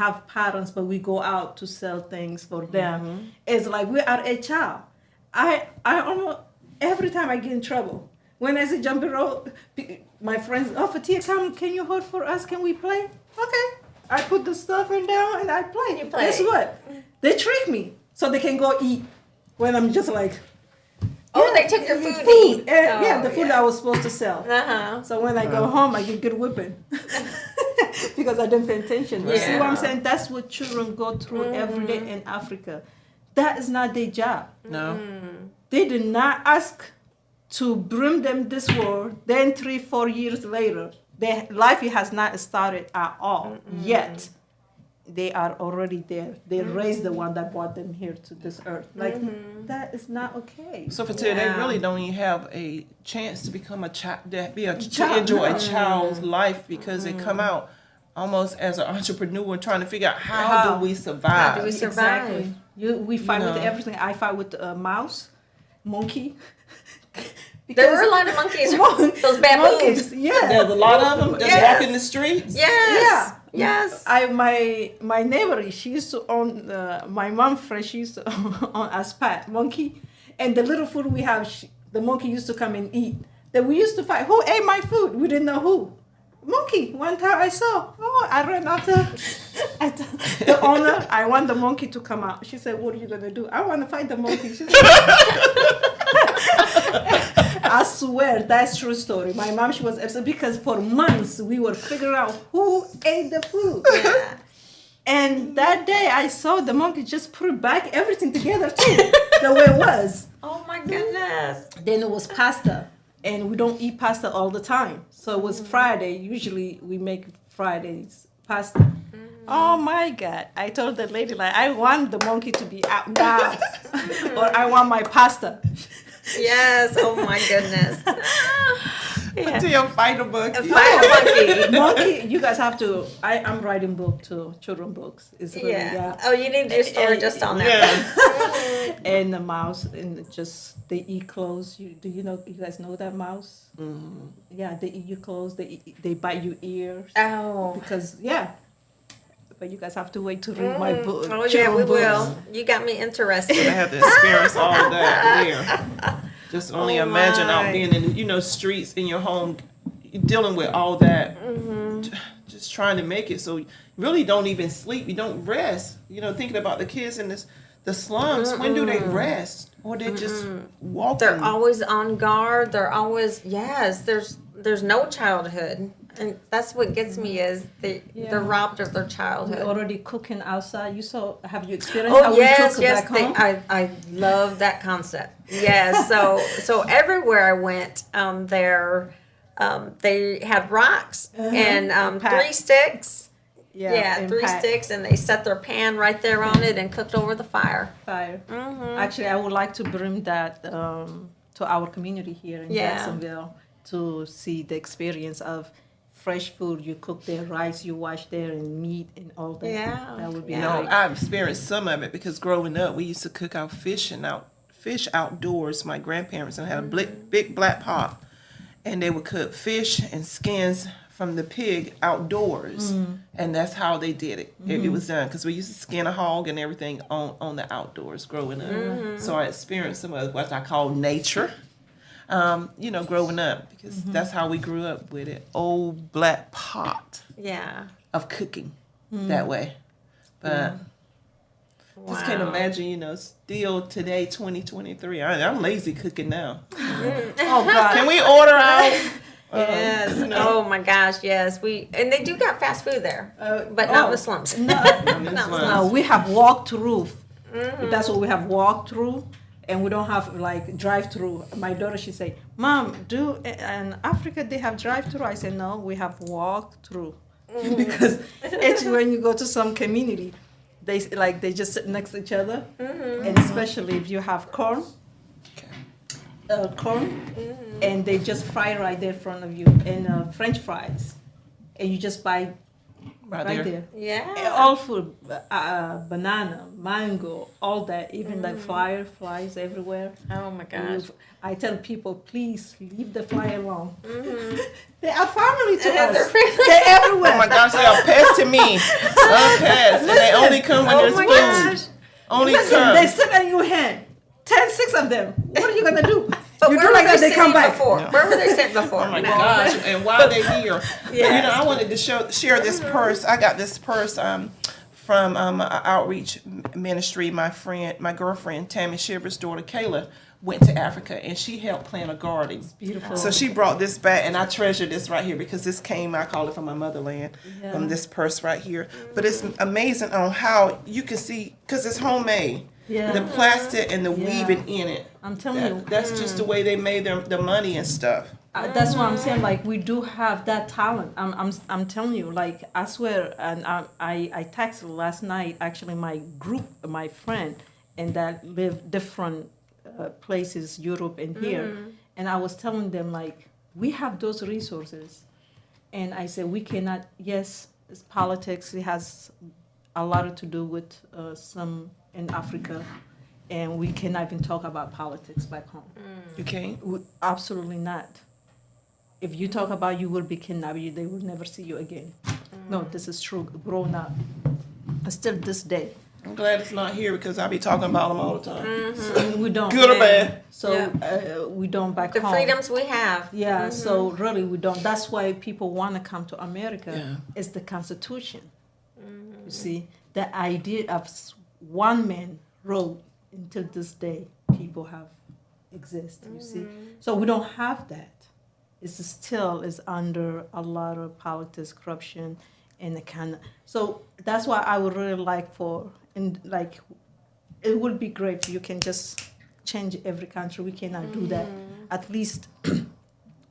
have parents, but we go out to sell things for them. It's like we are a child. I almost every time I get in trouble. When I say jumping rope, my friends, Fatia, come, can you hold for us? Can we play? Okay. I put the stuff in there and I play. You play. Guess what? They trick me so they can go eat when I'm just like, Oh, they took your food to eat. Yeah, the food I was supposed to sell. Uh-huh. So when I go home, I get good whipping because I didn't pay attention. You see what I'm saying? That's what children go through every day in Africa. That is not their job. No. They did not ask to bring them this world. Then 3-4 years later, their life has not started at all yet. they are already there. They raised the one that brought them here to this earth. Like that is not okay. So for today, they Yeah. really don't even have a chance to become a child, to Child, enjoy no. a child's life because they come out almost as an entrepreneur trying to figure out how do we survive. How do we survive? Exactly. We fight with know. everything. I fight with a mouse, monkey. There were a lot of monkeys. Those baboons. Monkeys, yeah. There's a lot of them just Yes. walking the streets. Yes. Yeah. Yes. My neighbor, she used to own my mom friend. She used to own a spat monkey, and the little food we have, the monkey used to come and eat. Then we used to fight. Who ate my food? We didn't know who. Monkey. One time I saw. Oh, I ran after the owner. I want the monkey to come out. She said, "What are you gonna do?" I want to fight the monkey. She said, I swear that's true story. My mom, she was upset because for months we were figuring out who ate the food. Yeah. And that day I saw the monkey just put back everything together too, the way it was. Oh my goodness. Then it was pasta, and we don't eat pasta all the time. So it was Friday. Usually we make Fridays pasta. Oh my God! I told the lady like I want the monkey to be out now, or I want my pasta. Yes. Oh my goodness. Until you fight a monkey. Fight a monkey. Monkey, you guys have to. I'm writing book too, children books. It's really, Yeah. Oh, you need your story just on that. Yeah. And the mouse, and just they eat clothes. Do you know? You guys know that mouse? Yeah, they eat your clothes. They bite your ears Oh. because But you guys have to wait to read my book. Oh yeah, children we books. will. You got me I interested. have to experience all of that here. Just only Oh, imagine my. out being in streets in your home, dealing with all that, just trying to make it. So you really don't even sleep. You don't rest. Thinking about the kids in the slums. When do they rest? Or they're just walking. They're always on guard. They're always There's no childhood, and that's what gets me is they're robbed of their We're childhood. already cooking outside. Have you experienced how Oh we yes, cook yes. back home? I love that concept. Yes. So everywhere I went, they had rocks and Pack. 3 sticks. Yeah, and 3 pack sticks, and they set their pan right there on it and cooked over the fire. fire. Actually, I would like to bring that to our community here in Yeah. Jacksonville to see the experience of fresh food. You cook their rice, you wash their and meat and all that. Yeah. That would be Yeah. great. I've experienced some of it because growing up, we used to cook our fish outdoors. My grandparents and had a big black pot, and they would cook fish and skins from the pig outdoors, and that's how they did it. It was done because we used to skin a hog and everything on the outdoors growing up. So I experienced some of what I call nature. Growing up because that's how we grew up with it. Old black pot Yeah. of cooking that way, but. Just can't Wow. imagine, still today, 2023. I'm lazy cooking now. Oh God. Can we order out? Yes. Oh my gosh. Yes. And they do got fast food there, but not in the slums. No, no, we have walk through. That's what we have walk through, and we don't have like drive through. My daughter, she say, "Mom, in Africa they have drive through?" I said, "No, we have walk through," because it's when you go to some community, they just sit next to each other, and especially if you have corn, and they just fry right there in front of you, and French fries, and you just buy right there. Yeah. All food, banana, mango, all that, even like flies everywhere. Oh my gosh. I tell people, please leave the fly alone. They are family to us. They're family. They're everywhere. Oh my gosh, they are pests to me. Pests, and they only come when there's my food. gosh. Only Listen, come. they sit in your hand. 6 of them. What are you gonna do? But you where do were like that, they they come sitting back. before? Where were they sitting before? Oh my gosh! And while they're here, Yes. I wanted to share this purse. I got this purse from an outreach ministry. My girlfriend Tammy Shiver's daughter Kayla went to Africa, and she helped plant a garden. Beautiful. So she brought this back, and I treasure this right here because this came, I call it from my motherland, from this purse right here. But it's amazing on how you can see, because it's homemade. Yeah. The plastic and the weaving in it. I'm telling you. That's just the way they made their money and stuff. That's what I'm saying. Like we do have that talent. I'm telling you. Like I swear. And I texted last night. Actually, my group, my friend, and that live different places, Europe and here, and I was telling them like we have those resources, and I said we cannot. Yes, it's politics. It has a lot to do with some in Africa, and we cannot even talk about politics back home. You can't. Absolutely not. If you talk about you will be kidnapped, they will never see you again. No, this is true. Grown up, still this day. I'm glad it's not here because I be talking about them all the time. So we don't. Good or bad. So we don't back The home. freedoms we have. Yeah. So really, we don't. That's why people want to come to America. Yeah. It's the Constitution. You see, the idea of one man wrote until this day, people have exist. You see, so we don't have that. It's still is under a lot of politics, corruption, and the kind of. So that's why I would really like for, and like, it would be great if you can just change every country. We cannot do that. At least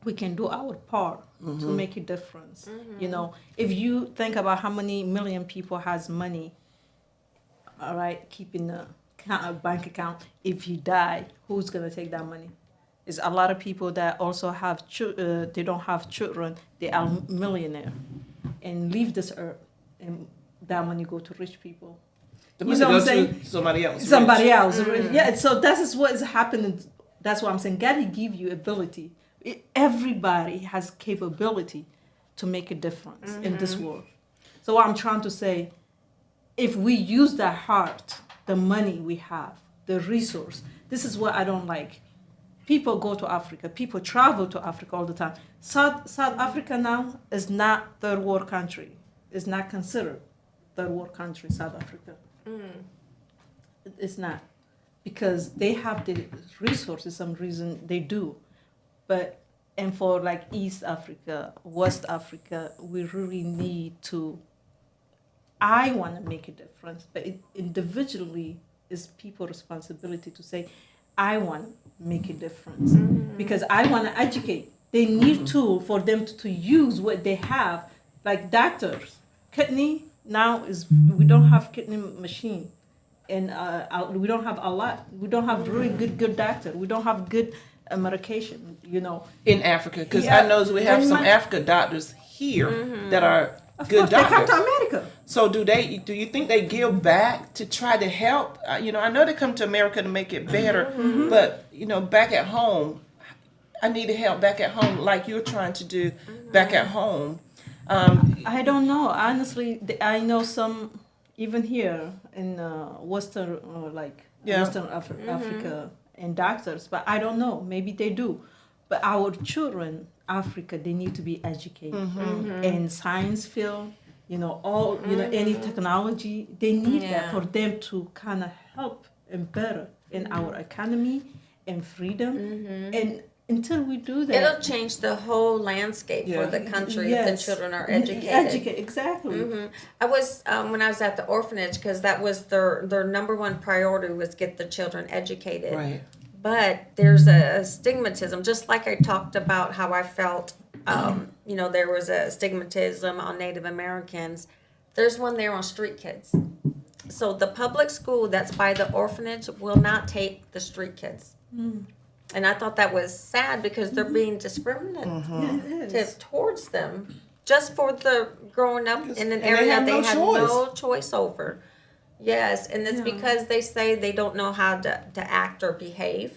we can do our part to make a difference. You know, if you think about how many million people has money, all right, keeping a bank account. If you die, who's gonna take that money? Is a lot of people that also have they don't have children. They are millionaire, and leave this earth, and that money go to rich people. The You money know what I'm goes saying? to somebody else. Somebody else, yeah. So that is what is happening. That's what I'm saying. God, He give you ability. Everybody has capability to make a difference in this world. So what I'm trying to say, if we use the heart, the money we have, the resource. This is what I don't like. People go to Africa. People travel to Africa all the time. South Africa now is not third world country. It's not considered third world country, South Africa. It's not. Because they have the resources, some reason they do. But, and for like East Africa, West Africa, we really need to, I want to make a difference, but individually, it's people's responsibility to say, I want to make a difference because I want to educate. They need tool for them to use what they have, like doctors. Kidney now is, we don't have kidney machine, and we don't have a lot. We don't have really good doctor. We don't have good medication. You know, in Africa, because I know we have some Africa doctors here that are good doctors. They come to America. So do you think they give back to try to help? You know, I know they come to America to make it better, but you know, back at home, I need help back at home, like you're trying to do back at home. I don't know. Honestly, I know some, even here in Western, Western Africa, and doctors, but I don't know. Maybe they do. But our children, Africa, they need to be educated in science field. You know, all, you know, any technology, they need that for them to kind of help and better in our economy and freedom. And until we do that, it'll change the whole landscape for the country if the children are educated. Exactly. I was, when I was at the orphanage, because that was their number one priority was get the children educated. Right. But there's a stigmatism, just like I talked about how I felt, you know, there was a stigmatism on Native Americans. There's one there on street kids. So the public school that's by the orphanage will not take the street kids. And I thought that was sad because they're being discriminative towards them just for the growing up in an area they had no choice over. Yes, and it's because they say they don't know how to act or behave.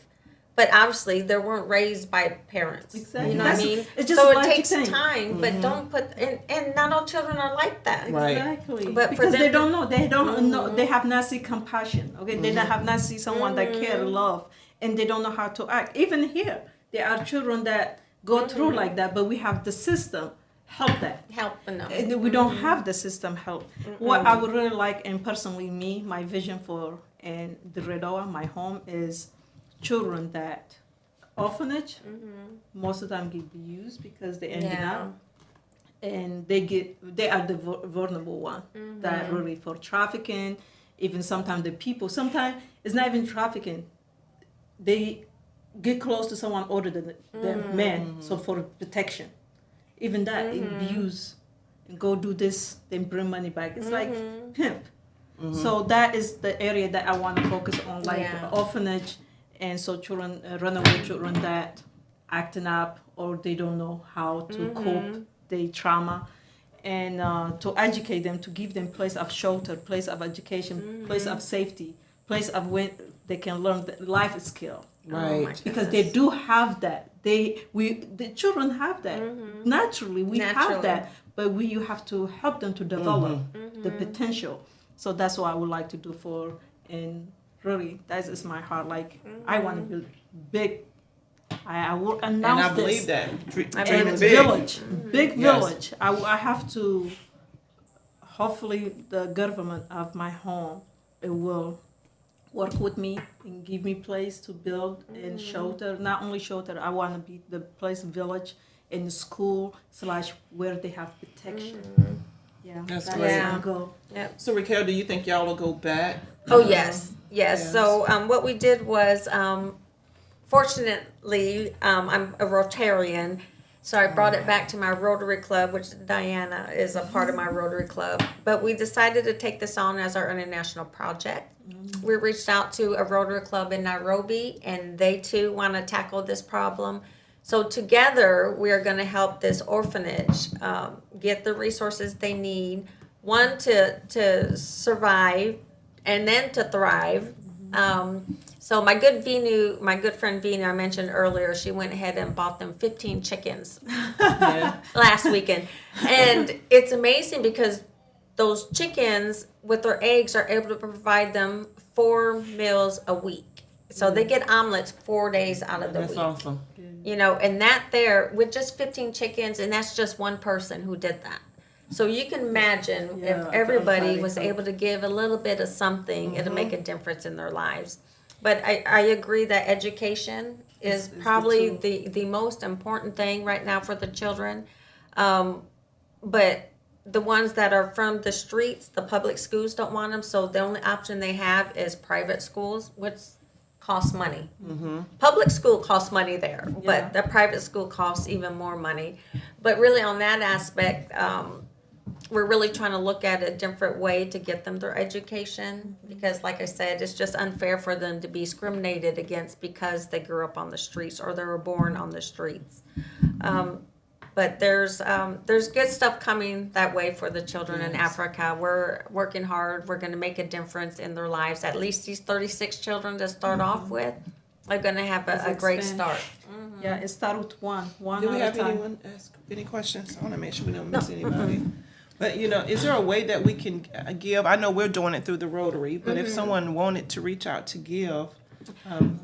But obviously, they weren't raised by parents. Exactly. You know what I mean? So it takes time, but don't put, and not all children are like that. Right. Exactly. But because they don't know. They don't know. They have not seen compassion. Okay. They have not seen someone that care, love, and they don't know how to act. Even here, there are children that go through like that, but we have the system help that. Help them. And we don't have the system help. What I would really like, and personally me, my vision for and the Redoa, my home, is children that orphanage most of the time get abused because they ended up, and they are the vulnerable one that really for trafficking. Even sometimes the people, sometimes it's not even trafficking, they get close to someone older than men, so for protection. Even that, abuse, and go do this, then bring money back. It's like pimp. So that is the area that I want to focus on, like orphanage, and so children, runaway children that acting up or they don't know how to cope their trauma, and to educate them, to give them place of shelter, place of education, place of safety, place of where they can learn the life skill. Right. Because they do have that. The children have that. Naturally, we have that, but you have to help them to develop the potential. So that's what I would like to do for, and really, that is my heart. Like, I want to build big. I will announce and I this. believe that. And Dreaming it's big. village, big village. I have to, hopefully the government of my home, it will work with me and give me place to build and shelter. Not only shelter, I want to be the place, village, in the school / where they have protection. Yeah, That's that's great. my goal. So Raquel, do you think y'all will go back? Oh, yes. So what we did was, fortunately, I'm a Rotarian, so I brought it back to my Rotary Club, which Diana is a part of my Rotary Club. But we decided to take this on as our international project. We reached out to a Rotary Club in Nairobi, and they too want to tackle this problem. So together, we are going to help this orphanage get the resources they need, one, to survive, and then to thrive. So my good friend Vinu, I mentioned earlier, she went ahead and bought them 15 chickens last weekend. And it's amazing because those chickens with their eggs are able to provide them 4 meals a week. So they get omelets 4 days out of the week. That's awesome. You know, and that there with just 15 chickens, and that's just one person who did that. So you can imagine if everybody was able to give a little bit of something, it'll make a difference in their lives. But I agree that education is probably the most important thing right now for the children. But the ones that are from the streets, the public schools don't want them, so the only option they have is private schools, which costs money. Public school costs money there, but the private school costs even more money. But really on that aspect, we're really trying to look at a different way to get them their education, because like I said, it's just unfair for them to be discriminated against because they grew up on the streets or they were born on the streets. But there's good stuff coming that way for the children in Africa. We're working hard. We're going to make a difference in their lives. At least these 36 children to start off with are going to have a great start. Yeah, it started with one Do we at a have time. anyone ask any questions? I want to make sure we don't miss anybody. But, you know, is there a way that we can give? I know we're doing it through the Rotary, but if someone wanted to reach out to give.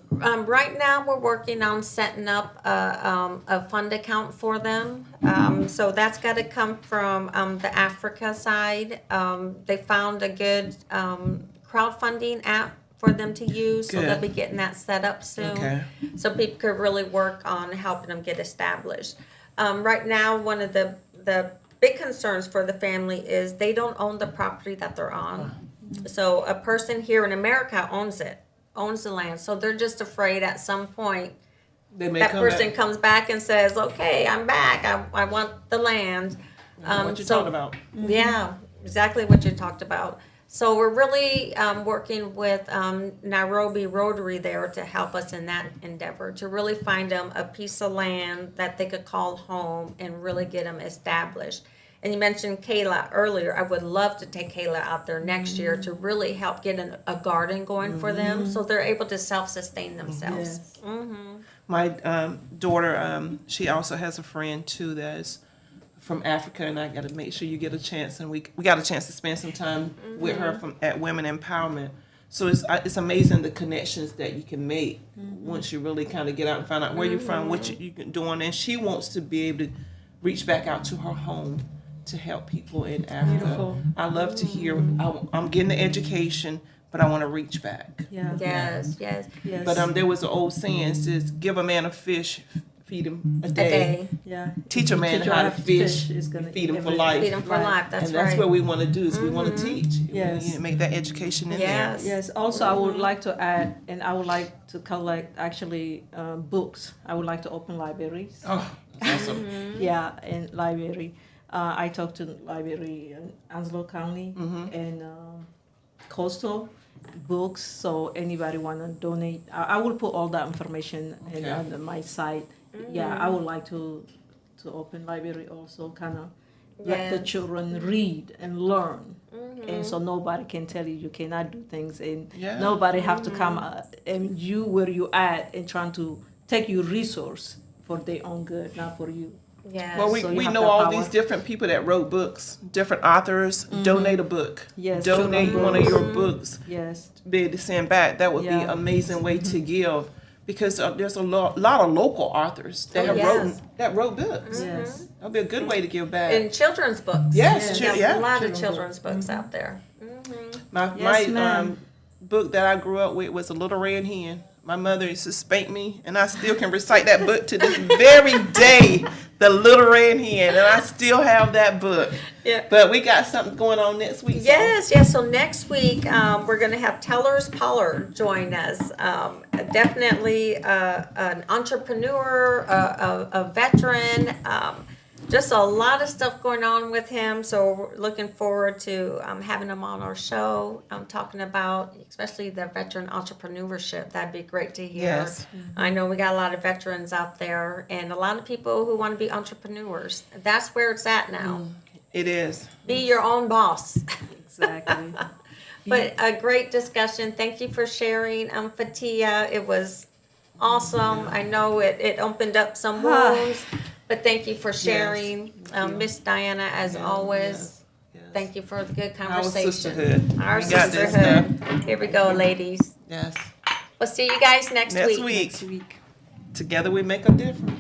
Right now, we're working on setting up a fund account for them. So that's got to come from the Africa side. They found a good crowdfunding app for them to use, so they'll be getting that set up soon. Okay. So people could really work on helping them get established. Right now, one of the big concerns for the family is they don't own the property that they're on. So a person here in America owns the land. So they're just afraid at some point that person comes back and says, okay, I'm back. I want the land. What you talking about. Yeah, exactly what you talked about. So we're really working with Nairobi Rotary there to help us in that endeavor, to really find them a piece of land that they could call home and really get them established. And you mentioned Kayla earlier. I would love to take Kayla out there next year to really help get a garden going for them so they're able to self-sustain themselves. My daughter, she also has a friend too that's from Africa, and I got to make sure you get a chance, and we got a chance to spend some time with her at Women Empowerment. So it's amazing the connections that you can make once you really kind of get out and find out where you're from, what you're doing, and she wants to be able to reach back out to her home to help people in Africa. Beautiful. I love to hear. I'm getting the education, but I want to reach back. Yes. But there was an old saying, it says, "Give a man a fish, feed them a A day. day. Yeah. Teach a man how to fish, is gonna feed him eat for every- life. Feed them for Right. life. That's And that's right. what we want to do is we want to teach. Yes. We make that education in Yes. Yes. Also, I would like to add, and I would like to collect actually books. I would like to open libraries. there. Oh, awesome. Yeah, and library. I talked to library in Onslow County and Coastal books. So anybody want to donate, I will put all that information Okay. on my site. Yeah, I would like to open library also, kind of let the Yes. children read and learn. And so nobody can tell you you cannot do things, and Yeah. nobody have to come and you where you at and trying to take your resource for their own good, not for you. Yes. Well, So you we have know the all power. these different people that wrote books, different authors. Donate a book. Yes, Donate children one of your books. books Yes. to be able to send back. That would be Yeah. an amazing way to give, because there's a lot of local authors that Oh, have yes. wrote books. Yes. That'd be a good way to give back. And children's books. Yes, There's yeah. a lot of Children's children's books out there. My Yes, ma'am. book that I grew up with was A Little Red Hen. My mother used to spank me, and I still can recite that book to this very day. The Little Red Hen, and I still have that book. Yeah. But we got something going on next week. so- Yes, yes. So next week we're going to have Tellers Pollard join us. Definitely an entrepreneur, a veteran. Just a lot of stuff going on with him. So we're looking forward to having him on our show. Talking about especially the veteran entrepreneurship. That'd be great to hear. Yes. I know we got a lot of veterans out there and a lot of people who want to be entrepreneurs. That's where it's at now. It is. Be your own boss. Exactly. But a great discussion. Thank you for sharing, Fatia. It was awesome. I know it opened up some wounds, but thank you for sharing. Miss Diana, as always, Yes. thank you for the good Our conversation. sisterhood. Our We got this sisterhood. Here we go, ladies. Yes. We'll see you guys next Next week. week. Next week. Together we make a difference.